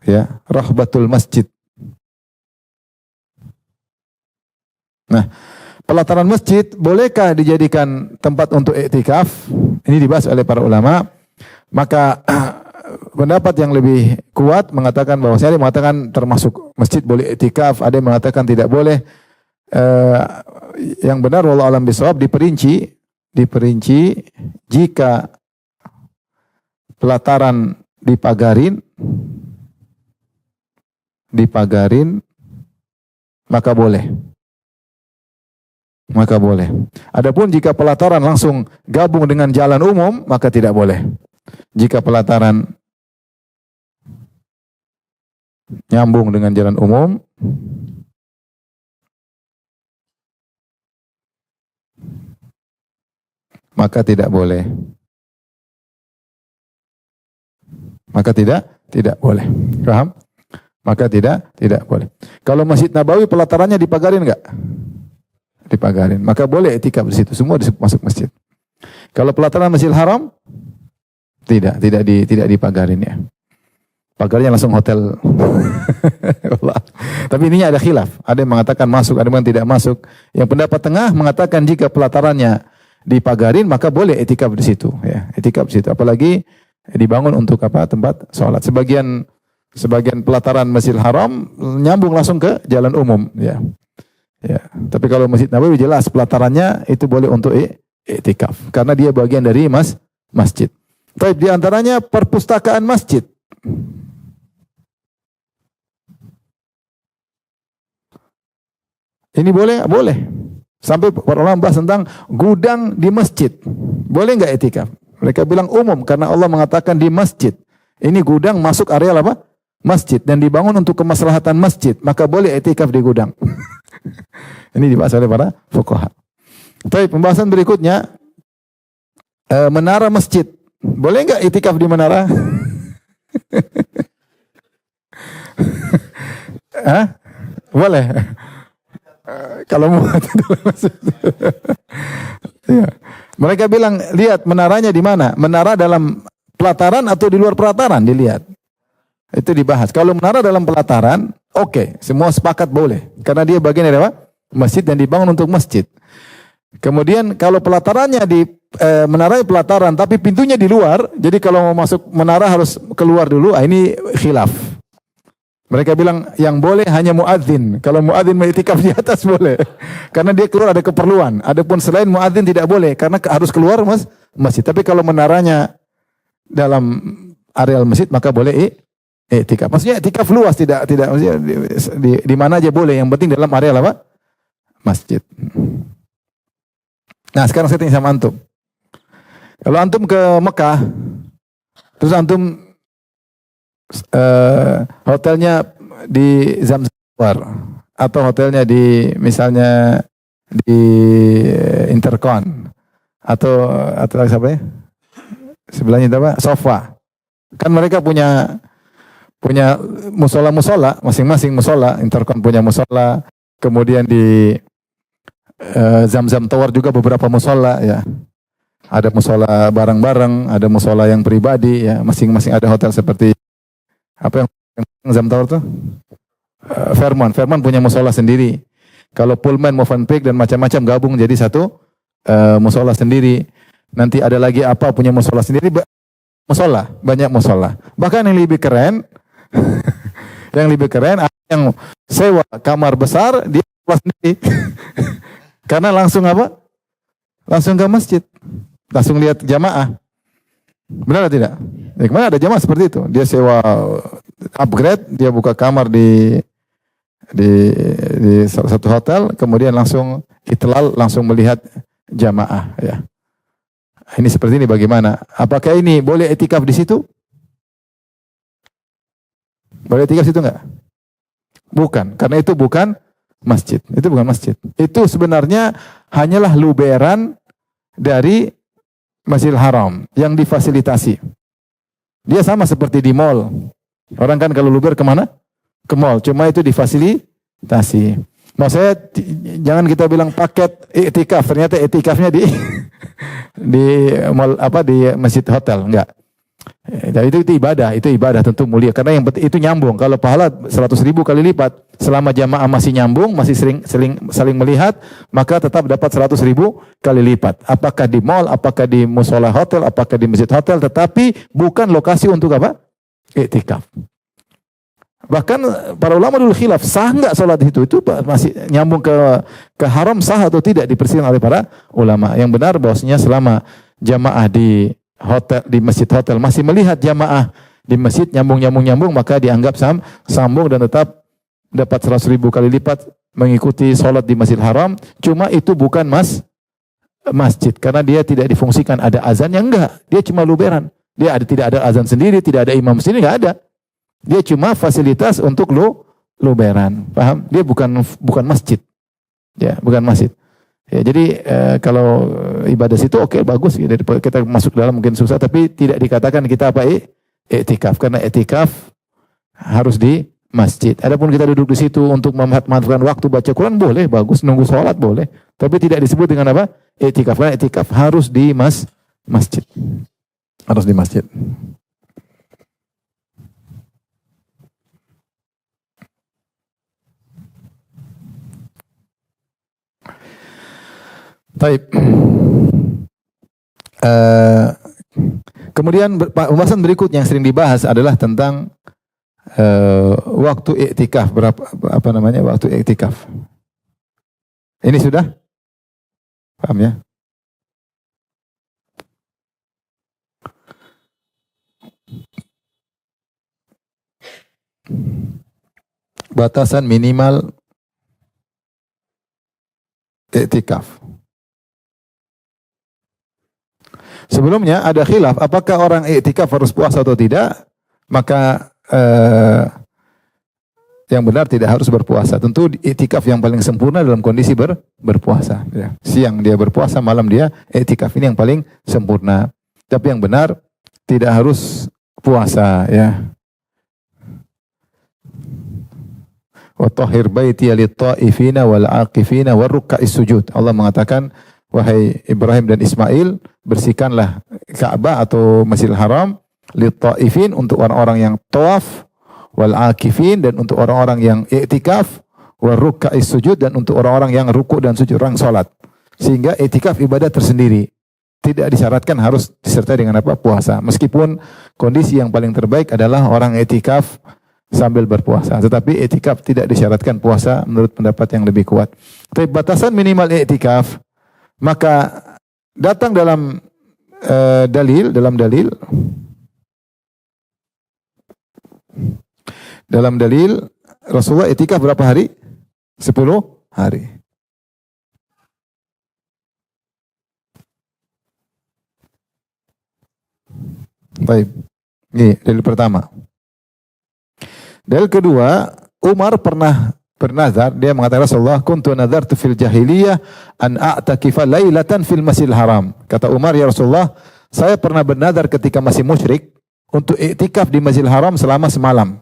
[SPEAKER 1] ya, rahbatul masjid. Nah, pelataran masjid bolehkah dijadikan tempat untuk i'tikaf? Ini dibahas oleh para ulama. Maka pendapat yang lebih kuat mengatakan bahwa ada yang mengatakan termasuk masjid boleh i'tikaf, ada yang mengatakan tidak boleh. Yang benar wallahu alam bisawab, diperinci jika pelataran dipagarin maka boleh. Adapun jika pelataran langsung gabung dengan jalan umum maka tidak boleh. Jika pelataran nyambung dengan jalan umum maka tidak boleh. Maka tidak boleh. Paham? Maka tidak boleh. Kalau Masjid Nabawi pelatarannya dipagarin enggak? Dipagarin. Maka boleh i'tikaf di situ. Semua masuk masjid. Kalau pelataran Masjidil Haram tidak dipagarin ya. Pagarnya langsung hotel. Tapi ininya ada khilaf. Ada yang mengatakan masuk, ada yang tidak masuk. Yang pendapat tengah mengatakan jika pelatarannya dipagarin maka boleh i'tikaf di situ ya. I'tikaf di situ. Apalagi dibangun untuk tempat sholat. Sebagian pelataran Masjidil Haram nyambung langsung ke jalan umum ya. Ya, tapi kalau Masjid Nabawi jelas pelatarannya itu boleh untuk i'tikaf karena dia bagian dari masjid. Tapi di antaranya perpustakaan masjid. Ini boleh? Boleh. Sampai para ulama bahas tentang gudang di masjid. Boleh enggak i'tikaf? Mereka bilang umum karena Allah mengatakan di masjid. Ini gudang masuk areal apa? Masjid dan dibangun untuk kemaslahatan masjid, maka boleh i'tikaf di gudang. Ini dibahas oleh para fuqaha. Baik, pembahasan berikutnya menara masjid. Boleh enggak i'tikaf di menara? Hah? Boleh. Kalau mau ya. Mereka bilang, lihat menaranya di mana? Menara dalam pelataran atau di luar pelataran dilihat. Itu dibahas. Kalau menara dalam pelataran, oke, semua sepakat boleh. Karena dia bagian dari apa? Masjid dan dibangun untuk masjid. Kemudian kalau pelatarannya di menara pelataran tapi pintunya di luar, jadi kalau mau masuk menara harus keluar dulu, ini khilaf. Mereka bilang yang boleh hanya muadzin. Kalau muadzin mengiktikaf di atas boleh. Karena dia keluar ada keperluan. Adapun selain muadzin tidak boleh karena harus keluar masjid. Tapi kalau menaranya dalam areal masjid maka boleh i'tikaf. Maksudnya i'tikaf luas tidak maksudnya di mana aja boleh. Yang penting dalam areal apa? Masjid. Nah, sekarang saya tanya sama antum. Kalau antum ke Mekah, terus antum hotelnya di Zamzam atau hotelnya di misalnya di Intercon atau apa ya? Sebelahnya itu apa? Sofa. Kan mereka punya musola masing-masing musola. Intercon punya musola, kemudian di Zamzam Tower juga beberapa musola ya. Ada musola bareng-bareng, ada musola yang pribadi ya. Masing-masing ada hotel seperti apa yang Zamzam Tower tuh? Fairmont punya musola sendiri. Kalau Pullman, Movenpick dan macam-macam gabung jadi satu musola sendiri. Nanti ada lagi apa punya musola sendiri, banyak musola. Bahkan yang lebih keren yang sewa kamar besar dia sendiri. Karena langsung apa? Langsung ke masjid. Langsung lihat jamaah. Benar atau tidak? Ya, kemana ada jamaah seperti itu. Dia sewa upgrade, dia buka kamar di salah satu hotel, kemudian langsung itlal, langsung melihat jamaah ya. Ini seperti ini bagaimana? Apakah ini boleh i'tikaf di situ? Boleh iktikaf situ enggak? Bukan, karena itu bukan masjid. Itu bukan masjid. Itu sebenarnya hanyalah luberan dari Masjidil Haram yang difasilitasi. Dia sama seperti di mall. Orang kan kalau luber kemana? Ke mall. Cuma itu difasilitasi. Maksudnya jangan kita bilang paket iktikaf. Ternyata iktikafnya di di mall apa di masjid hotel. Enggak. Jadi itu ibadah tentu mulia karena yang itu nyambung. Kalau pahala 100.000 kali lipat, selama jamaah masih nyambung, masih saling melihat, maka tetap dapat 100.000 kali lipat. Apakah di mall, apakah di musola hotel, apakah di masjid hotel, tetapi bukan lokasi untuk apa? Iktikaf. Bahkan para ulama dulu khilaf, sah enggak salat itu masih nyambung ke haram, sah atau tidak, diperselisihkan oleh para ulama. Yang benar bahwasanya selama jamaah di hotel, di masjid hotel masih melihat jamaah di masjid nyambung maka dianggap sambung dan tetap dapat 100.000 kali lipat mengikuti sholat di Masjidil Haram. Cuma itu bukan masjid karena dia tidak difungsikan ada azannya, enggak, dia cuma luberan. Dia tidak ada azan sendiri, tidak ada imam sendiri, enggak ada. Dia cuma fasilitas untuk luberan. Paham? Dia bukan masjid. Ya, bukan masjid. Ya, jadi kalau ibadah situ oke, bagus gitu. Kita masuk dalam mungkin susah, tapi tidak dikatakan kita apa iktikaf karena iktikaf harus di masjid. Adapun kita duduk di situ untuk memanfaatkan waktu baca Quran boleh, bagus, nunggu sholat boleh, tapi tidak disebut dengan apa? Iktikaf. Karena iktikaf harus di masjid. Harus di masjid. Baik. Kemudian pembahasan berikutnya yang sering dibahas adalah tentang waktu iktikaf, waktu iktikaf. Ini sudah paham ya? Batasan minimal iktikaf. Sebelumnya ada khilaf apakah orang iktikaf harus puasa atau tidak. Maka yang benar tidak harus berpuasa. Tentu iktikaf yang paling sempurna dalam kondisi berpuasa. Ya. Siang dia berpuasa, malam dia iktikaf, ini yang paling sempurna. Tapi yang benar tidak harus puasa. Ya. Wa tahhir baiti lit-ta'ifina wal 'aqifina war ruk'is sujud. Allah mengatakan, wahai Ibrahim dan Ismail, bersihkanlah Ka'bah atau Masjidil Haram lit-ta'ifin, untuk orang-orang yang tawaf, wal 'akifin, dan untuk orang-orang yang i'tikaf, war ruk'is sujud, dan untuk orang-orang yang ruku' dan sujud, orang salat. Sehingga i'tikaf ibadah tersendiri. Tidak disyaratkan harus disertai dengan apa? Puasa. Meskipun kondisi yang paling terbaik adalah orang i'tikaf sambil berpuasa. Tetapi i'tikaf tidak disyaratkan puasa menurut pendapat yang lebih kuat. Tapi batasan minimal i'tikaf, maka datang dalam dalil Rasulullah i'tikaf berapa hari? 10 hari. Baik. Ini dalil pertama. Dalil kedua, Umar pernah bernazar, dia mengatakan, Rasulullah, kuntu nadartu fil jahiliyah an a'takifa lailatan fil Masjidil Haram. Kata Umar, ya Rasulullah, saya pernah bernazar ketika masih musyrik untuk iktikaf di Masjidil Haram selama semalam.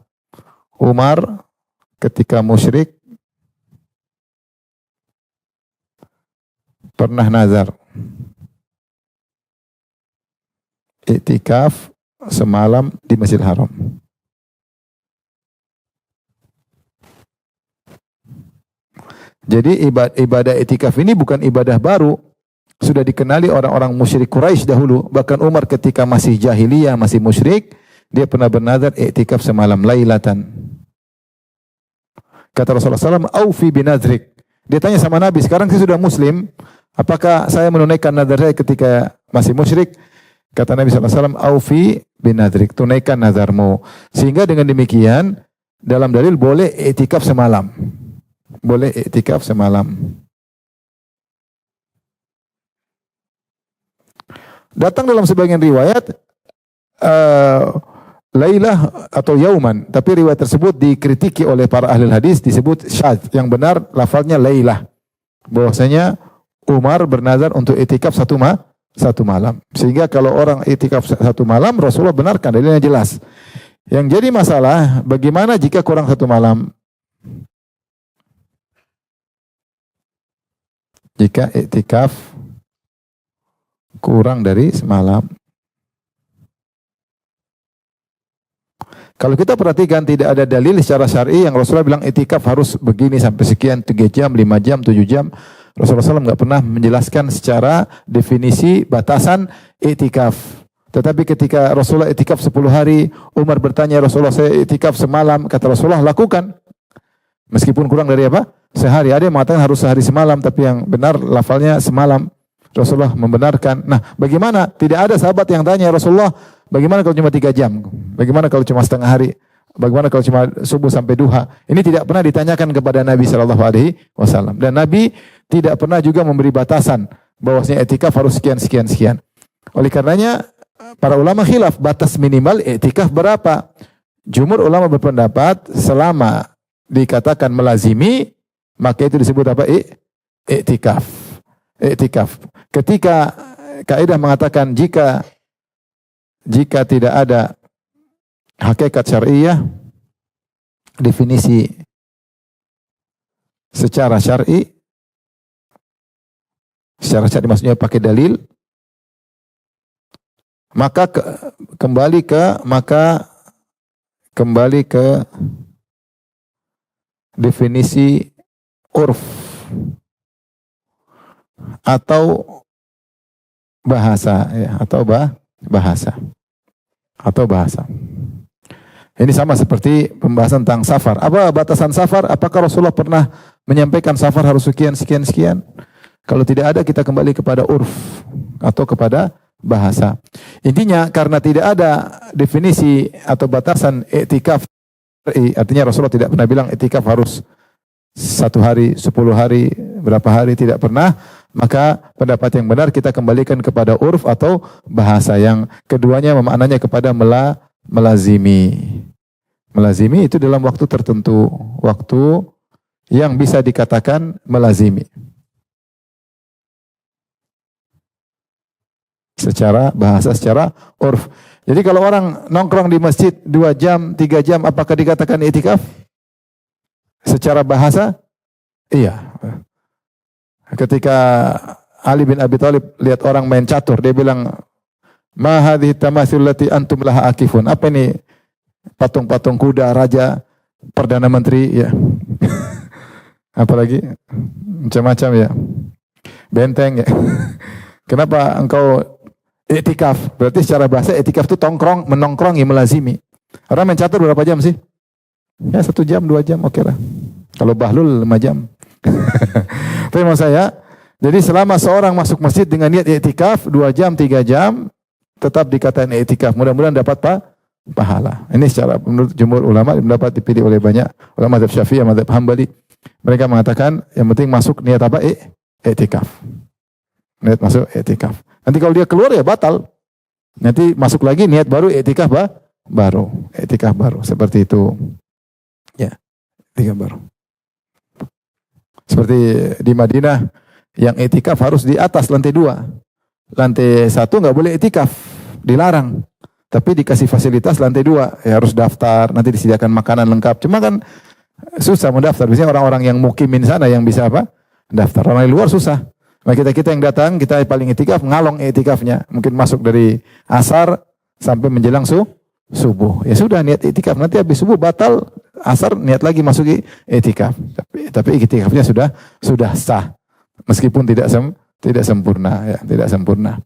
[SPEAKER 1] Umar ketika musyrik pernah nazar iktikaf semalam di Masjidil Haram. Jadi ibadah iktikaf ini bukan ibadah baru, sudah dikenali orang-orang musyrik Quraisy dahulu. Bahkan Umar ketika masih jahiliyah, masih musyrik, dia pernah bernazar iktikaf semalam, lailatan. Kata Rasulullah SAW, aufi binadrik. Dia tanya sama Nabi, sekarang saya sudah muslim, apakah saya menunaikan nazar saya ketika masih musyrik? Kata Nabi SAW, aufi binadrik, tunaikan nazarmu. Sehingga dengan demikian, dalam dalil boleh iktikaf semalam. Boleh iktikaf semalam. Datang dalam sebagian riwayat, lailah atau yauman, tapi riwayat tersebut dikritiki oleh para ahli hadis, disebut syadz. Yang benar lafaznya lailah. Bahwasanya Umar bernazar untuk itikaf satu malam. Sehingga kalau orang itikaf satu malam, Rasulullah benarkan, dalilnya jelas. Yang jadi masalah, bagaimana jika kurang satu malam? Jika itikaf kurang dari semalam. Kalau kita perhatikan, tidak ada dalil secara syar'i yang Rasulullah bilang itikaf harus begini sampai sekian, 3 jam, 5 jam, 7 jam. Rasulullah SAW nggak pernah menjelaskan secara definisi batasan itikaf. Tetapi ketika Rasulullah itikaf 10 hari, Umar bertanya, Rasulullah saya itikaf semalam, kata Rasulullah lakukan. Meskipun kurang dari apa? Sehari. Ada yang mengatakan harus sehari semalam, tapi yang benar lafalnya semalam. Rasulullah membenarkan. Nah, bagaimana? Tidak ada sahabat yang tanya, Rasulullah, bagaimana kalau cuma 3 jam? Bagaimana kalau cuma setengah hari? Bagaimana kalau cuma subuh sampai duha? Ini tidak pernah ditanyakan kepada Nabi SAW. Dan Nabi tidak pernah juga memberi batasan bahwasanya etikaf harus sekian. Oleh karenanya, para ulama khilaf batas minimal etikaf berapa. Jumhur ulama berpendapat selama dikatakan melazimi, maka itu disebut apa? Etikaf. Ketika kaidah mengatakan jika tidak ada hakikat syar'iyah, definisi secara syar'i maksudnya pakai dalil, maka kembali ke definisi urf atau bahasa ya, atau bahasa. Ini sama seperti pembahasan tentang safar. Apa batasan safar? Apakah Rasulullah pernah menyampaikan safar harus sekian? Kalau tidak ada, kita kembali kepada urf atau kepada bahasa. Intinya karena tidak ada definisi atau batasan iktikaf, artinya Rasulullah tidak pernah bilang iktikaf harus 1 hari, 10 hari, berapa hari, tidak pernah. Maka pendapat yang benar kita kembalikan kepada urf atau bahasa, yang keduanya memaknanya kepada melazimi. Melazimi itu dalam waktu tertentu, waktu yang bisa dikatakan melazimi. Secara bahasa, secara urf. Jadi kalau orang nongkrong di masjid 2 jam, 3 jam, apakah dikatakan itikaf? Secara bahasa, iya. Ketika Ali bin Abi Thalib lihat orang main catur, dia bilang, "Ma hadhihi tamathil lati antum laha akifun." Apa ini patung-patung kuda, raja, perdana menteri, ya. Apalagi macam-macam ya. Benteng ya. Kenapa engkau iktikaf? Berarti secara bahasa iktikaf itu menongkrongi, melazimi. Orang main catur berapa jam sih? Ya 1 jam, 2 jam, oke lah. Kalau bahlul 5 jam. Tapi maksud saya, jadi selama seorang masuk masjid dengan niat iktikaf 2 jam, 3 jam, tetap dikatakan iktikaf. Mudah-mudahan dapat pahala. Ini secara menurut jumhur ulama, dapat dipilih oleh banyak ulama mazhab Syafi'i, mazhab Hambali. Mereka mengatakan yang penting masuk niat apa? Iktikaf. Niat masuk iktikaf. Nanti kalau dia keluar ya batal. Nanti masuk lagi niat baru, iktikaf baru. Iktikaf baru. Seperti itu. Ya, iktikaf baru. Seperti di Madinah, yang itikaf harus di atas lantai 2. Lantai 1 nggak boleh itikaf, dilarang. Tapi dikasih fasilitas lantai 2, ya harus daftar, nanti disediakan makanan lengkap. Cuma kan susah mau daftar. Biasanya orang-orang yang mukimin sana yang bisa apa? Daftar. Orang di luar susah. Nah, kita yang datang, kita paling itikaf, ngalong itikafnya. Mungkin masuk dari asar sampai menjelang subuh. Ya sudah niat itikaf, nanti habis subuh batal, asar niat lagi masuk itikaf. Tapi itikafnya sudah sah. Meskipun tidak sempurna ya, tidak sempurna.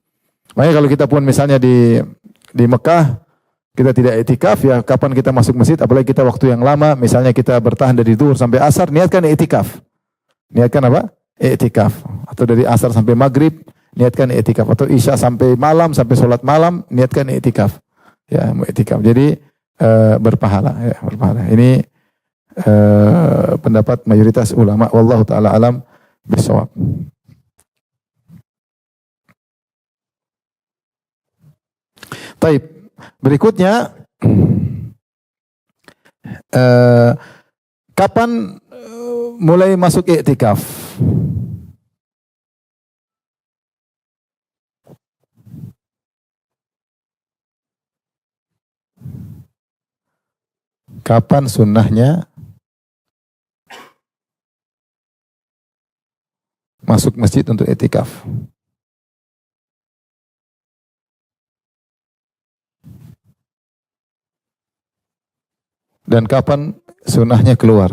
[SPEAKER 1] Makanya kalau kita pun misalnya di Mekah kita tidak itikaf, ya kapan kita masuk masjid, apalagi kita waktu yang lama, misalnya kita bertahan dari zuhur sampai asar, niatkan itikaf. Niatkan apa? Itikaf. Atau dari asar sampai maghrib, niatkan itikaf. Atau isya sampai malam, sampai sholat malam, niatkan itikaf. Ya, itikaf. Jadi berpahala, ya, berpahala. Ini pendapat mayoritas ulama. Wallahu taala alam bisawab. Taib. Berikutnya Kapan mulai masuk iktikaf? Kapan sunnahnya masuk masjid untuk iktikaf? Dan kapan sunnahnya keluar?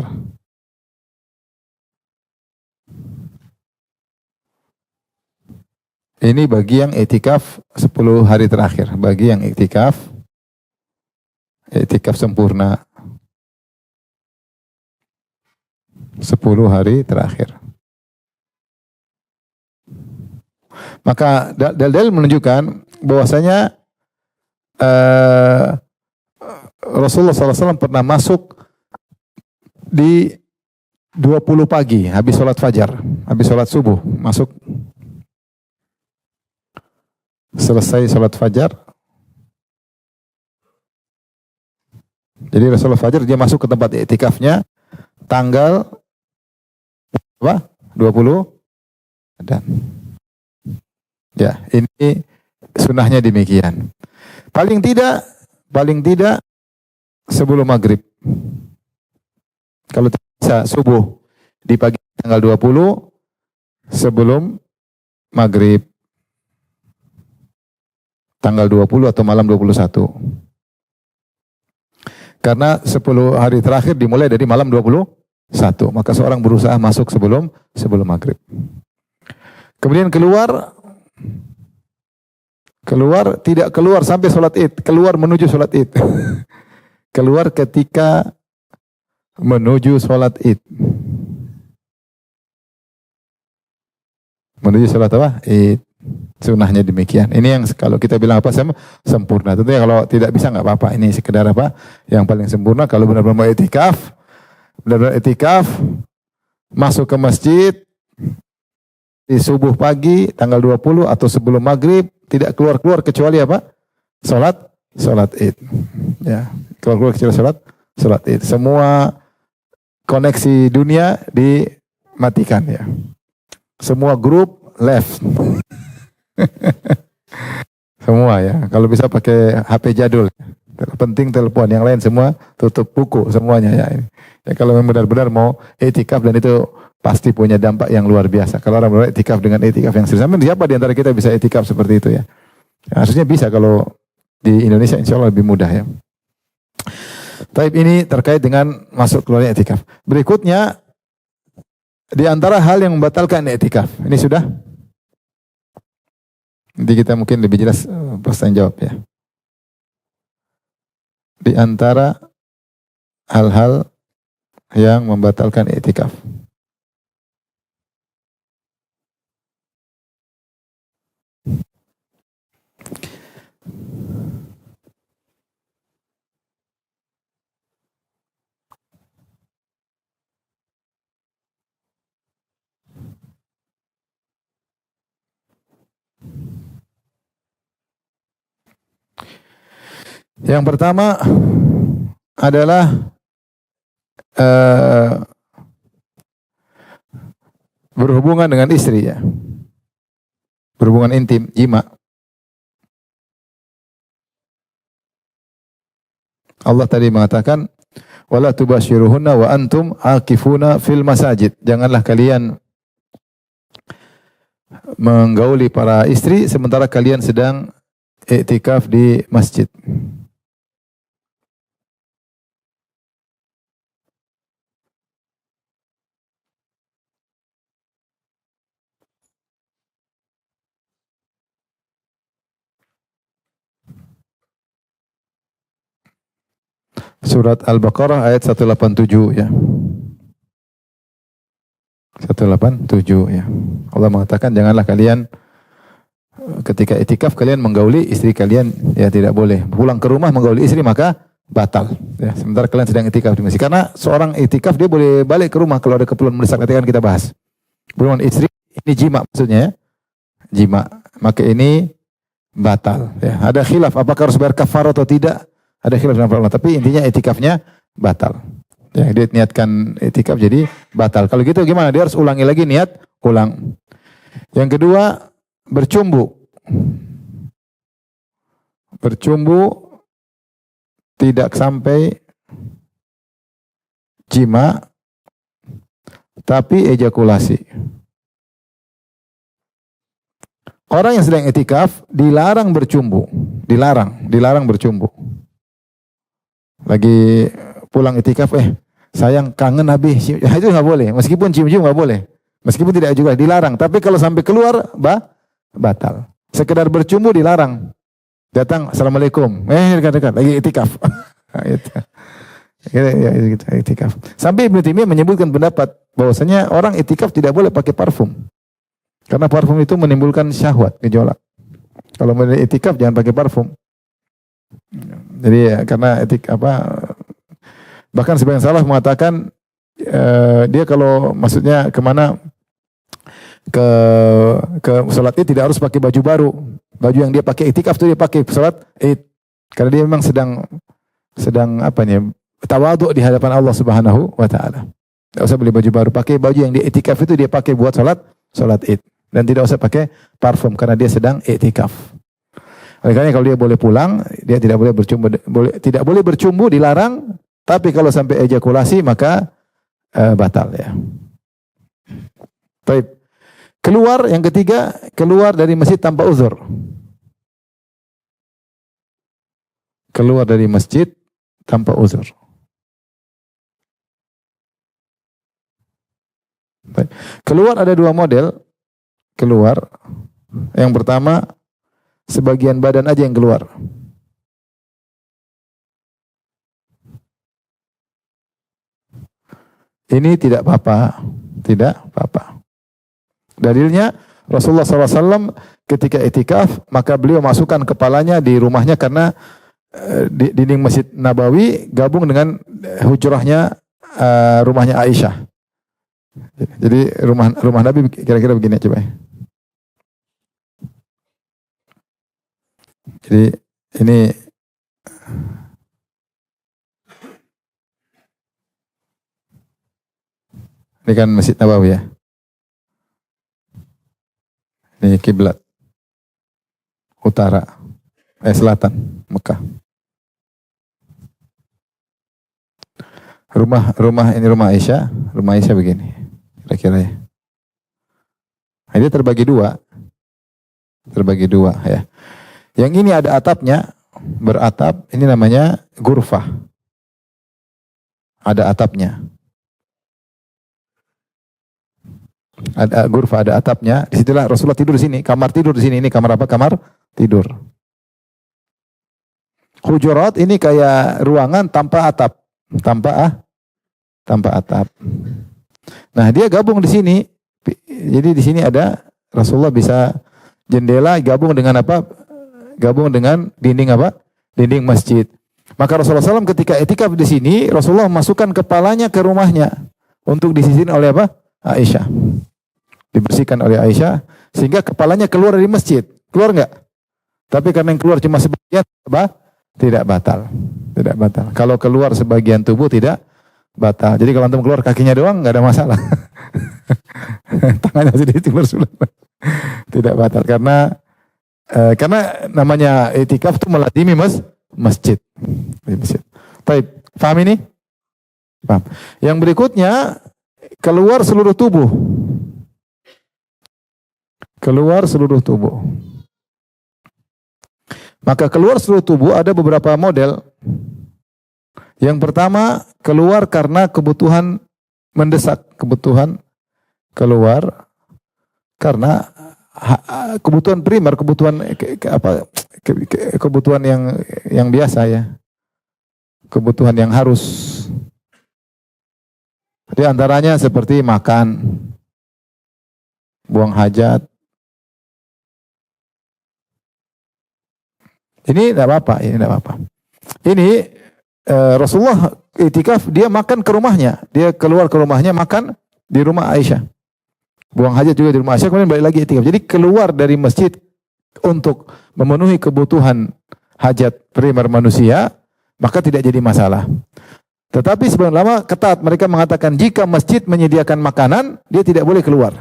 [SPEAKER 1] Ini bagi yang iktikaf 10 hari terakhir. Bagi yang iktikaf sempurna 10 hari terakhir. Maka dalil menunjukkan bahwasanya Rasulullah SAW pernah masuk di 20 pagi, habis sholat fajar, habis sholat subuh, masuk. Selesai sholat fajar. Jadi Rasulullah fajar dia masuk ke tempat iktikafnya tanggal apa? 20 dan ya, ini sunnahnya demikian. Paling tidak sebelum maghrib. Kalau bisa subuh di pagi tanggal 20 sebelum maghrib. Tanggal 20 atau malam 21. Karena 10 hari terakhir dimulai dari malam 21. Maka seorang berusaha masuk sebelum maghrib. Kemudian keluar tidak keluar sampai sholat id, keluar menuju sholat id. Keluar ketika menuju sholat id. Menuju sholat apa? Id. Sunnahnya demikian. Ini yang kalau kita bilang apa sempurna. Tentunya kalau tidak bisa nggak apa-apa. Ini sekedar apa? Yang paling sempurna kalau benar-benar mau iktikaf, masuk ke masjid di subuh pagi tanggal 20 atau sebelum maghrib, tidak keluar-keluar kecuali apa? Salat Id. Ya, keluar-keluar kecuali salat Id. Semua koneksi dunia dimatikan ya. Semua grup left. Semua ya. Kalau bisa pakai HP jadul. Penting telepon, yang lain semua tutup buku semuanya ya. Ya kalau memang benar-benar mau iktikaf, dan itu pasti punya dampak yang luar biasa. Kalau orang benar iktikaf dengan iktikaf yang serius, siapa di antara kita bisa iktikaf seperti itu ya? Ya harusnya bisa, kalau di Indonesia insya Allah lebih mudah ya. Taib, ini terkait dengan masuk keluarnya iktikaf. Berikutnya, di antara hal yang membatalkan iktikaf. Ini sudah? Nanti kita mungkin lebih jelas pas jawab ya. Di antara hal-hal yang membatalkan iktikaf. Yang pertama adalah berhubungan dengan istri ya. Berhubungan intim, jima. Allah tadi mengatakan, wala tubashiruhunna wa antum aqifuna fil masajid. Janganlah kalian menggauli para istri sementara kalian sedang iktikaf di masjid. Surat Al-Baqarah ayat 187 ya. 187 ya. Allah mengatakan janganlah kalian ketika iktikaf kalian menggauli istri kalian, ya tidak boleh. Pulang ke rumah menggauli istri maka batal ya. Sementara kalian sedang iktikaf di masjid. Karena seorang iktikaf dia boleh balik ke rumah kalau ada keperluan mendesak, nanti kan kita bahas. Berhubungan istri ini jima maksudnya ya. Jima. Maka ini batal ya. Ada khilaf apakah harus bayar kafarah atau tidak. Ada khilaf dengan para ulama, tapi intinya itikafnya batal. Ya, dia niatkan itikaf jadi batal. Kalau gitu gimana? Dia harus ulangi lagi niat, ulang. Yang kedua, bercumbu. Bercumbu tidak sampai jima, tapi ejakulasi. Orang yang sedang itikaf dilarang bercumbu, dilarang bercumbu. Lagi pulang itikaf, sayang kangen habis, itu nggak boleh. Meskipun cium-cium nggak boleh, meskipun tidak juga dilarang. Tapi kalau sampai keluar, batal. Sekedar bercumbu dilarang. Datang, assalamualaikum, dekat-dekat, lagi itikaf. Itikaf. Sampai Ibnu Taimiyah menyebutkan pendapat bahwasanya orang itikaf tidak boleh pakai parfum. Karena parfum itu menimbulkan syahwat, gejolak. Kalau mau itikaf jangan pakai parfum. Jadi karena bahkan sebagian salaf mengatakan dia kalau maksudnya kemana ke sholat Id tidak harus pakai baju baru. Baju yang dia pakai itikaf itu dia pakai sholat Id. Karena dia memang sedang tawadhu di hadapan Allah Subhanahu wa taala. Tidak usah beli baju baru, pakai baju yang dia itikaf itu dia pakai buat sholat Id. Dan tidak usah pakai parfum karena dia sedang iktikaf. Oleh karena kalau dia boleh pulang, dia tidak boleh bercumbu, dilarang. Tapi kalau sampai ejakulasi maka batal ya. Baik. Keluar yang ketiga, keluar dari masjid tanpa uzur. Keluar dari masjid tanpa uzur. Baik. Keluar ada dua model. Keluar. Yang pertama, sebagian badan aja yang keluar. Ini tidak apa-apa. Tidak apa-apa. Dalilnya, Rasulullah SAW ketika itikaf, maka beliau masukkan kepalanya di rumahnya karena di dinding Masjid Nabawi gabung dengan hujrahnya rumahnya Aisyah. Jadi rumah Nabi kira-kira begini coba. Jadi ini kan Masjid Nabawi ya. Ini kiblat utara, selatan Mekah. Rumah Aisyah begini, kira-kira ya. Nah, ini terbagi dua ya. Yang ini ada atapnya, beratap, ini namanya gurfah. Ada atapnya. Ada gurfah, ada atapnya. Disitulah Rasulullah tidur di sini, kamar tidur di sini. Ini kamar apa? Kamar tidur. Hujurat ini kayak ruangan tanpa atap, tanpa atap. Nah, dia gabung di sini. Jadi di sini ada Rasulullah bisa jendela gabung dengan apa? Gabung dengan dinding apa? Dinding masjid. Maka Rasulullah SAW ketika itikaf di sini, Rasulullah masukkan kepalanya ke rumahnya untuk disisihin oleh apa? Aisyah. Dibersihkan oleh Aisyah sehingga kepalanya keluar dari masjid. Keluar enggak? Tapi karena yang keluar cuma sebagian, tidak batal. Tidak batal. Kalau keluar sebagian tubuh tidak batal. Jadi kalau antum keluar kakinya doang enggak ada masalah. Tangannya sedikit keluar sudah. Tidak batal karena namanya itikaf itu meladimi masjid. Baik, paham ini? Paham. Yang berikutnya keluar seluruh tubuh. Keluar seluruh tubuh. Maka keluar seluruh tubuh ada beberapa model. Yang pertama, keluar karena kebutuhan mendesak, kebutuhan keluar karena kebutuhan primer, kebutuhan yang biasa ya. Kebutuhan yang harus. Di antaranya seperti makan, buang hajat. Ini tidak apa-apa, Ini Rasulullah itikaf, dia makan ke rumahnya. Dia keluar ke rumahnya makan di rumah Aisyah. Buang hajat juga di rumah Aisyah, kemudian balik lagi itikaf. Jadi keluar dari masjid untuk memenuhi kebutuhan hajat primer manusia, maka tidak jadi masalah. Tetapi sebagian ulama ketat, mereka mengatakan jika masjid menyediakan makanan, dia tidak boleh keluar.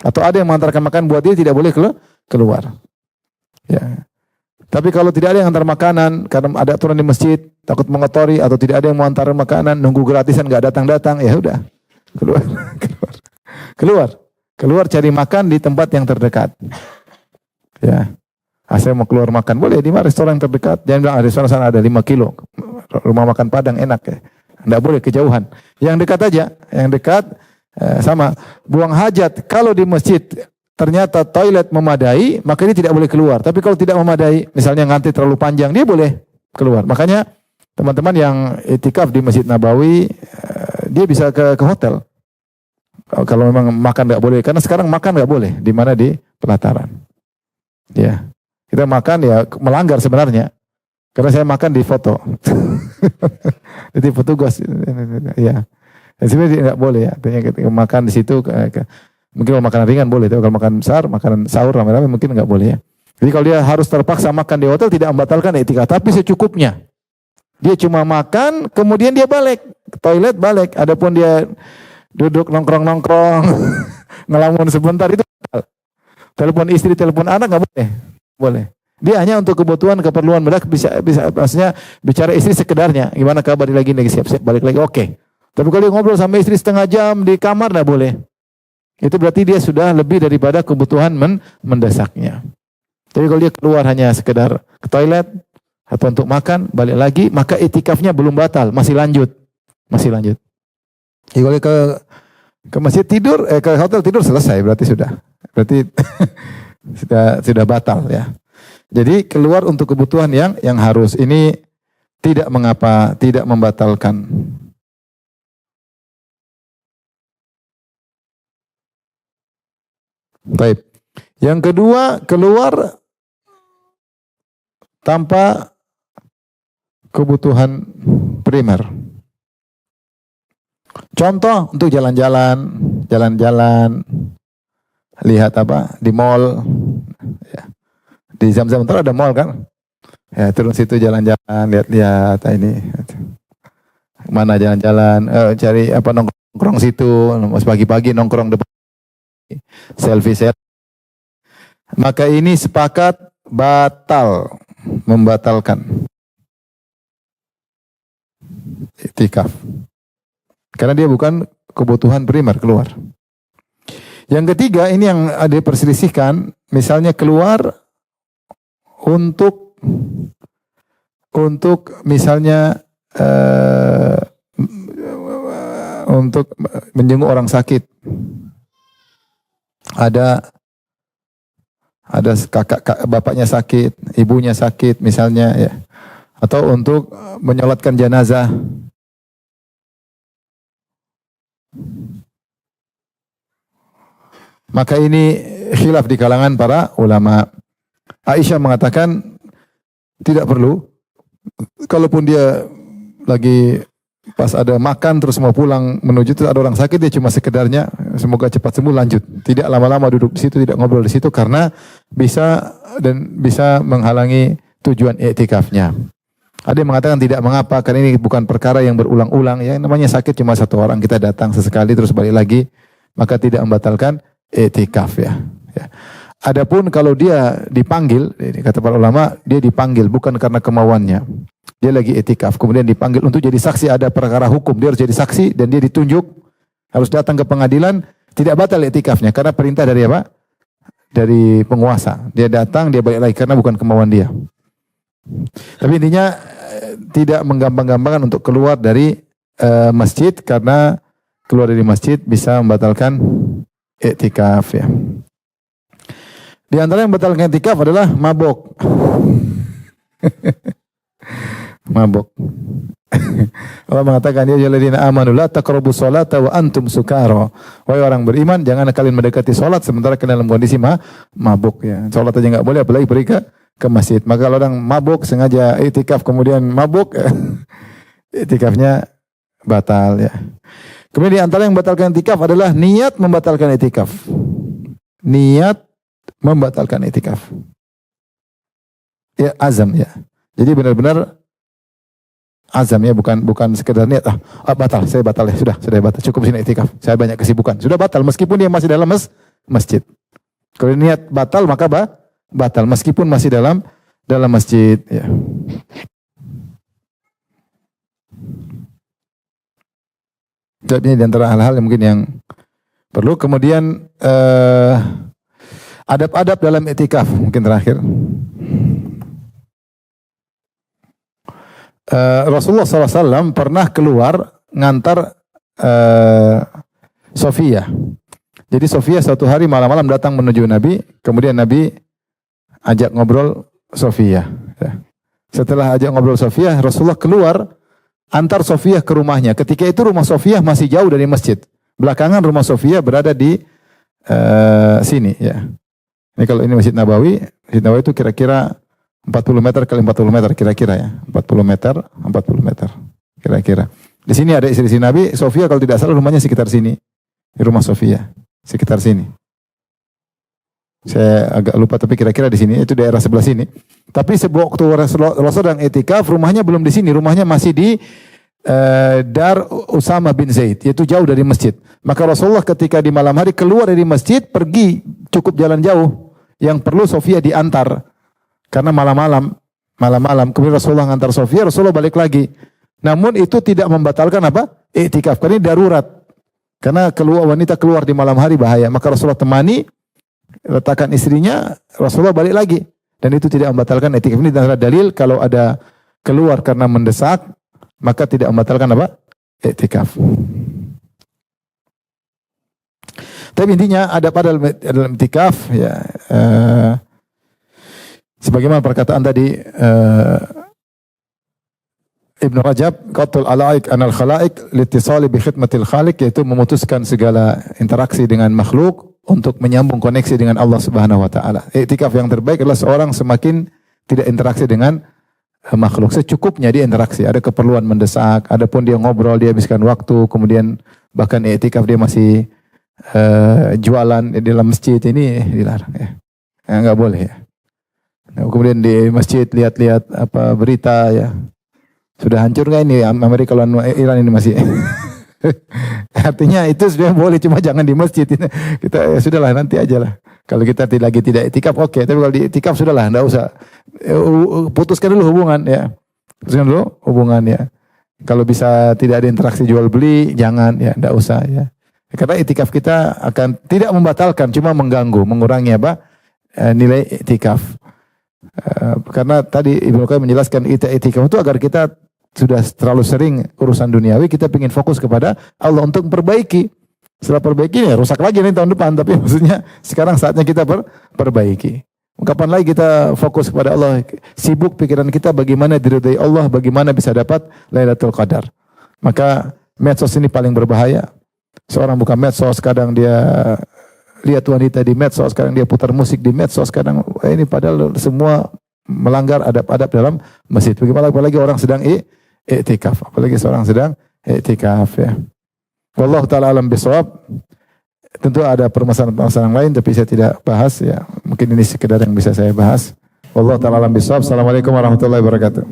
[SPEAKER 1] Atau ada yang mengantarkan makan buat dia, tidak boleh keluar. Ya. Tapi kalau tidak ada yang antar makanan, karena ada aturan di masjid, takut mengotori, atau tidak ada yang mau antar makanan, nunggu gratisan nggak datang-datang, ya udah keluar cari makan di tempat yang terdekat. Ya, saya mau keluar makan, boleh di mana restoran yang terdekat. Jangan bilang restoran sana ada 5 kilo, rumah makan Padang enak ya. Nggak boleh kejauhan. Yang dekat aja, yang dekat sama. Buang hajat kalau di masjid ternyata toilet memadai, maka ini tidak boleh keluar. Tapi kalau tidak memadai, misalnya ngantri terlalu panjang, dia boleh keluar. Makanya teman-teman yang itikaf di Masjid Nabawi, dia bisa ke hotel. Kalau memang makan nggak boleh, karena sekarang makan nggak boleh, di mana di pelataran. Ya, kita makan ya melanggar sebenarnya. Karena saya makan di foto, jadi petugas, ya. Sebenarnya nggak boleh ya. Artinya makan di situ. Mungkin kalau makanan ringan boleh, tapi kalau makan besar, makanan sahur rame-rame mungkin nggak boleh ya. Jadi kalau dia harus terpaksa makan di hotel tidak membatalkan etika, tapi secukupnya. Dia cuma makan, kemudian dia balik ke toilet, balik. Adapun dia duduk nongkrong-nongkrong, ngelamun sebentar itu batal. Telepon istri, telepon anak nggak boleh, boleh. Dia hanya untuk kebutuhan keperluan mereka bisa maksudnya bicara istri sekedarnya. Gimana kabar lagi siap-siap balik lagi, oke. Tapi kalau dia ngobrol sama istri setengah jam di kamar nggak boleh. Itu berarti dia sudah lebih daripada kebutuhan mendesaknya. Jadi kalau dia keluar hanya sekedar ke toilet atau untuk makan, balik lagi, maka itikafnya belum batal, masih lanjut. Jadi kalau ke masjid tidur, ke hotel tidur selesai, berarti sudah sudah batal ya. Jadi keluar untuk kebutuhan yang harus, ini tidak mengapa, tidak membatalkan. Baik. Yang kedua, keluar tanpa kebutuhan primer. Contoh untuk jalan-jalan, lihat apa di mall, ya. Di Zam-Zam ada mall kan? Ya, turun situ jalan-jalan, lihat-lihat ini. Mana jalan-jalan, cari apa nongkrong situ, pagi-pagi nongkrong depan. Selfie. Maka ini sepakat membatalkan itikaf. Karena dia bukan kebutuhan primer keluar. Yang ketiga, ini yang ada perselisihkan, misalnya keluar untuk misalnya untuk menjenguk orang sakit. Ada bapaknya sakit, ibunya sakit misalnya ya. Atau untuk menyolatkan jenazah. Maka ini khilaf di kalangan para ulama. Aisyah mengatakan tidak perlu. Kalaupun dia lagi pas ada makan terus mau pulang menuju itu ada orang sakit, dia cuma sekedarnya semoga cepat sembuh lanjut. Tidak lama-lama duduk di situ, tidak ngobrol di situ karena bisa menghalangi tujuan iktikafnya. Ada yang mengatakan tidak mengapa karena ini bukan perkara yang berulang-ulang ya, namanya sakit cuma satu orang, kita datang sesekali terus balik lagi, maka tidak membatalkan iktikaf ya. Adapun kalau dia dipanggil, kata para ulama, dia dipanggil bukan karena kemauannya. Dia lagi iktikaf, kemudian dipanggil untuk jadi saksi, ada perkara hukum, dia harus jadi saksi dan dia ditunjuk, harus datang ke pengadilan, tidak batal iktikafnya karena perintah dari apa? Dari penguasa. Dia datang, dia balik lagi karena bukan kemauan dia. Tapi intinya tidak menggampang-gampangkan untuk keluar dari masjid karena keluar dari masjid bisa membatalkan iktikaf ya. Di antara yang membatalkan iktikaf adalah mabuk. Mabuk. Allah mengatakan ya ayyuhalladzina amanu la taqrabus sholata wa antum sukara. Wahai orang beriman, jangan kalian mendekati salat sementara kalian dalam kondisi mabuk ya. Salat aja enggak boleh apalagi pergi ke masjid. Maka kalau orang mabuk sengaja iktikaf kemudian mabuk iktikafnya batal ya. Kemudian di antara yang membatalkan iktikaf adalah niat membatalkan iktikaf. Niat membatalkan iktikaf. Ya azam ya. Jadi benar-benar azam ya, bukan sekedar niat batal, saya batal ya, sudah batal, cukup sini iktikaf, saya banyak kesibukan, sudah batal meskipun dia masih dalam masjid. Kalau niat batal maka batal meskipun masih dalam masjid ya. Jadi ini di antara hal-hal yang mungkin yang perlu. Kemudian adab-adab dalam iktikaf mungkin terakhir. Rasulullah SAW pernah keluar ngantar Sofia. Jadi Sofia suatu hari malam-malam datang menuju Nabi, kemudian Nabi ajak ngobrol Sofia. Setelah ajak ngobrol Sofia, Rasulullah keluar antar Sofia ke rumahnya. Ketika itu rumah Sofia masih jauh dari masjid. Belakangan rumah Sofia berada di sini ya. Ini kalau ini Masjid Nabawi itu kira-kira 40 meter kali 40 meter kira-kira ya. 40 meter kira-kira. Di sini ada istri Nabi, Sofia kalau tidak salah rumahnya sekitar sini. Di rumah Sofia, sekitar sini. Saya agak lupa tapi kira-kira di sini, itu daerah sebelah sini. Tapi waktu Rasulullah sedang itikaf, rumahnya belum di sini, rumahnya masih di Dar Usama bin Zaid, yaitu jauh dari masjid. Maka Rasulullah ketika di malam hari keluar dari masjid, pergi cukup jalan jauh, yang perlu Sofia diantar. Karena malam-malam, kemudian Rasulullah ngantar Sofia, Rasulullah balik lagi. Namun itu tidak membatalkan apa? Iktikaf, karena ini darurat. Karena wanita keluar di malam hari bahaya. Maka Rasulullah temani, letakkan istrinya, Rasulullah balik lagi. Dan itu tidak membatalkan iktikaf. Ini adalah dalil kalau ada keluar karena mendesak, maka tidak membatalkan apa? Iktikaf. Tapi intinya ada pada dalam iktikaf ya. Sebagaimana perkataan tadi Ibnu Rajab, qatul alaik anal khalaik litisali bi khidmatil khaliq, yaitu memutuskan segala interaksi dengan makhluk untuk menyambung koneksi dengan Allah Subhanahu wa taala. Iktikaf yang terbaik adalah seorang semakin tidak interaksi dengan makhluk, secukupnya dia interaksi. Ada keperluan mendesak, adapun dia ngobrol, dia habiskan waktu, kemudian bahkan iktikaf dia masih jualan di dalam masjid, ini dilarang ya. Enggak boleh ya. Nah, kemudian di masjid lihat-lihat apa berita ya. Sudah hancur nggak ini Amerika lawan Iran ini masih. Artinya itu sudah boleh, cuma jangan di masjid. Kita ya sudahlah nanti aja lah. Kalau kita lagi tidak itikaf oke, tapi kalau di itikaf sudahlah, enggak usah. Putuskan dulu hubungan ya. Putuskan dulu hubungan ya. Kalau bisa tidak ada interaksi jual beli, jangan ya, enggak usah ya. Karena itikaf kita akan tidak membatalkan, cuma mengganggu, mengurangi apa? Nilai itikaf. Karena tadi Ibnu Qayyim menjelaskan itikaf itu agar kita sudah terlalu sering urusan duniawi, kita ingin fokus kepada Allah untuk memperbaiki. Setelah perbaiki ya rusak lagi nih tahun depan, tapi maksudnya sekarang saatnya kita perbaiki. Kapan lagi kita fokus kepada Allah, sibuk pikiran kita bagaimana diridhai Allah, bagaimana bisa dapat Lailatul Qadar. Maka medsos ini paling berbahaya. Seorang buka medsos, kadang dia lihat wanita di medsos, kadang dia putar musik di medsos, kadang ini padahal semua melanggar adab-adab dalam masjid. Bagaimana apalagi orang sedang iktikaf, apalagi seorang sedang iktikaf ya. Wallahu taala alam bisawab. Tentu ada permasalahan-permasalahan lain tapi saya tidak bahas ya. Mungkin ini sekedar yang bisa saya bahas. Wallahu taala alam bisawab. Assalamualaikum warahmatullahi wabarakatuh.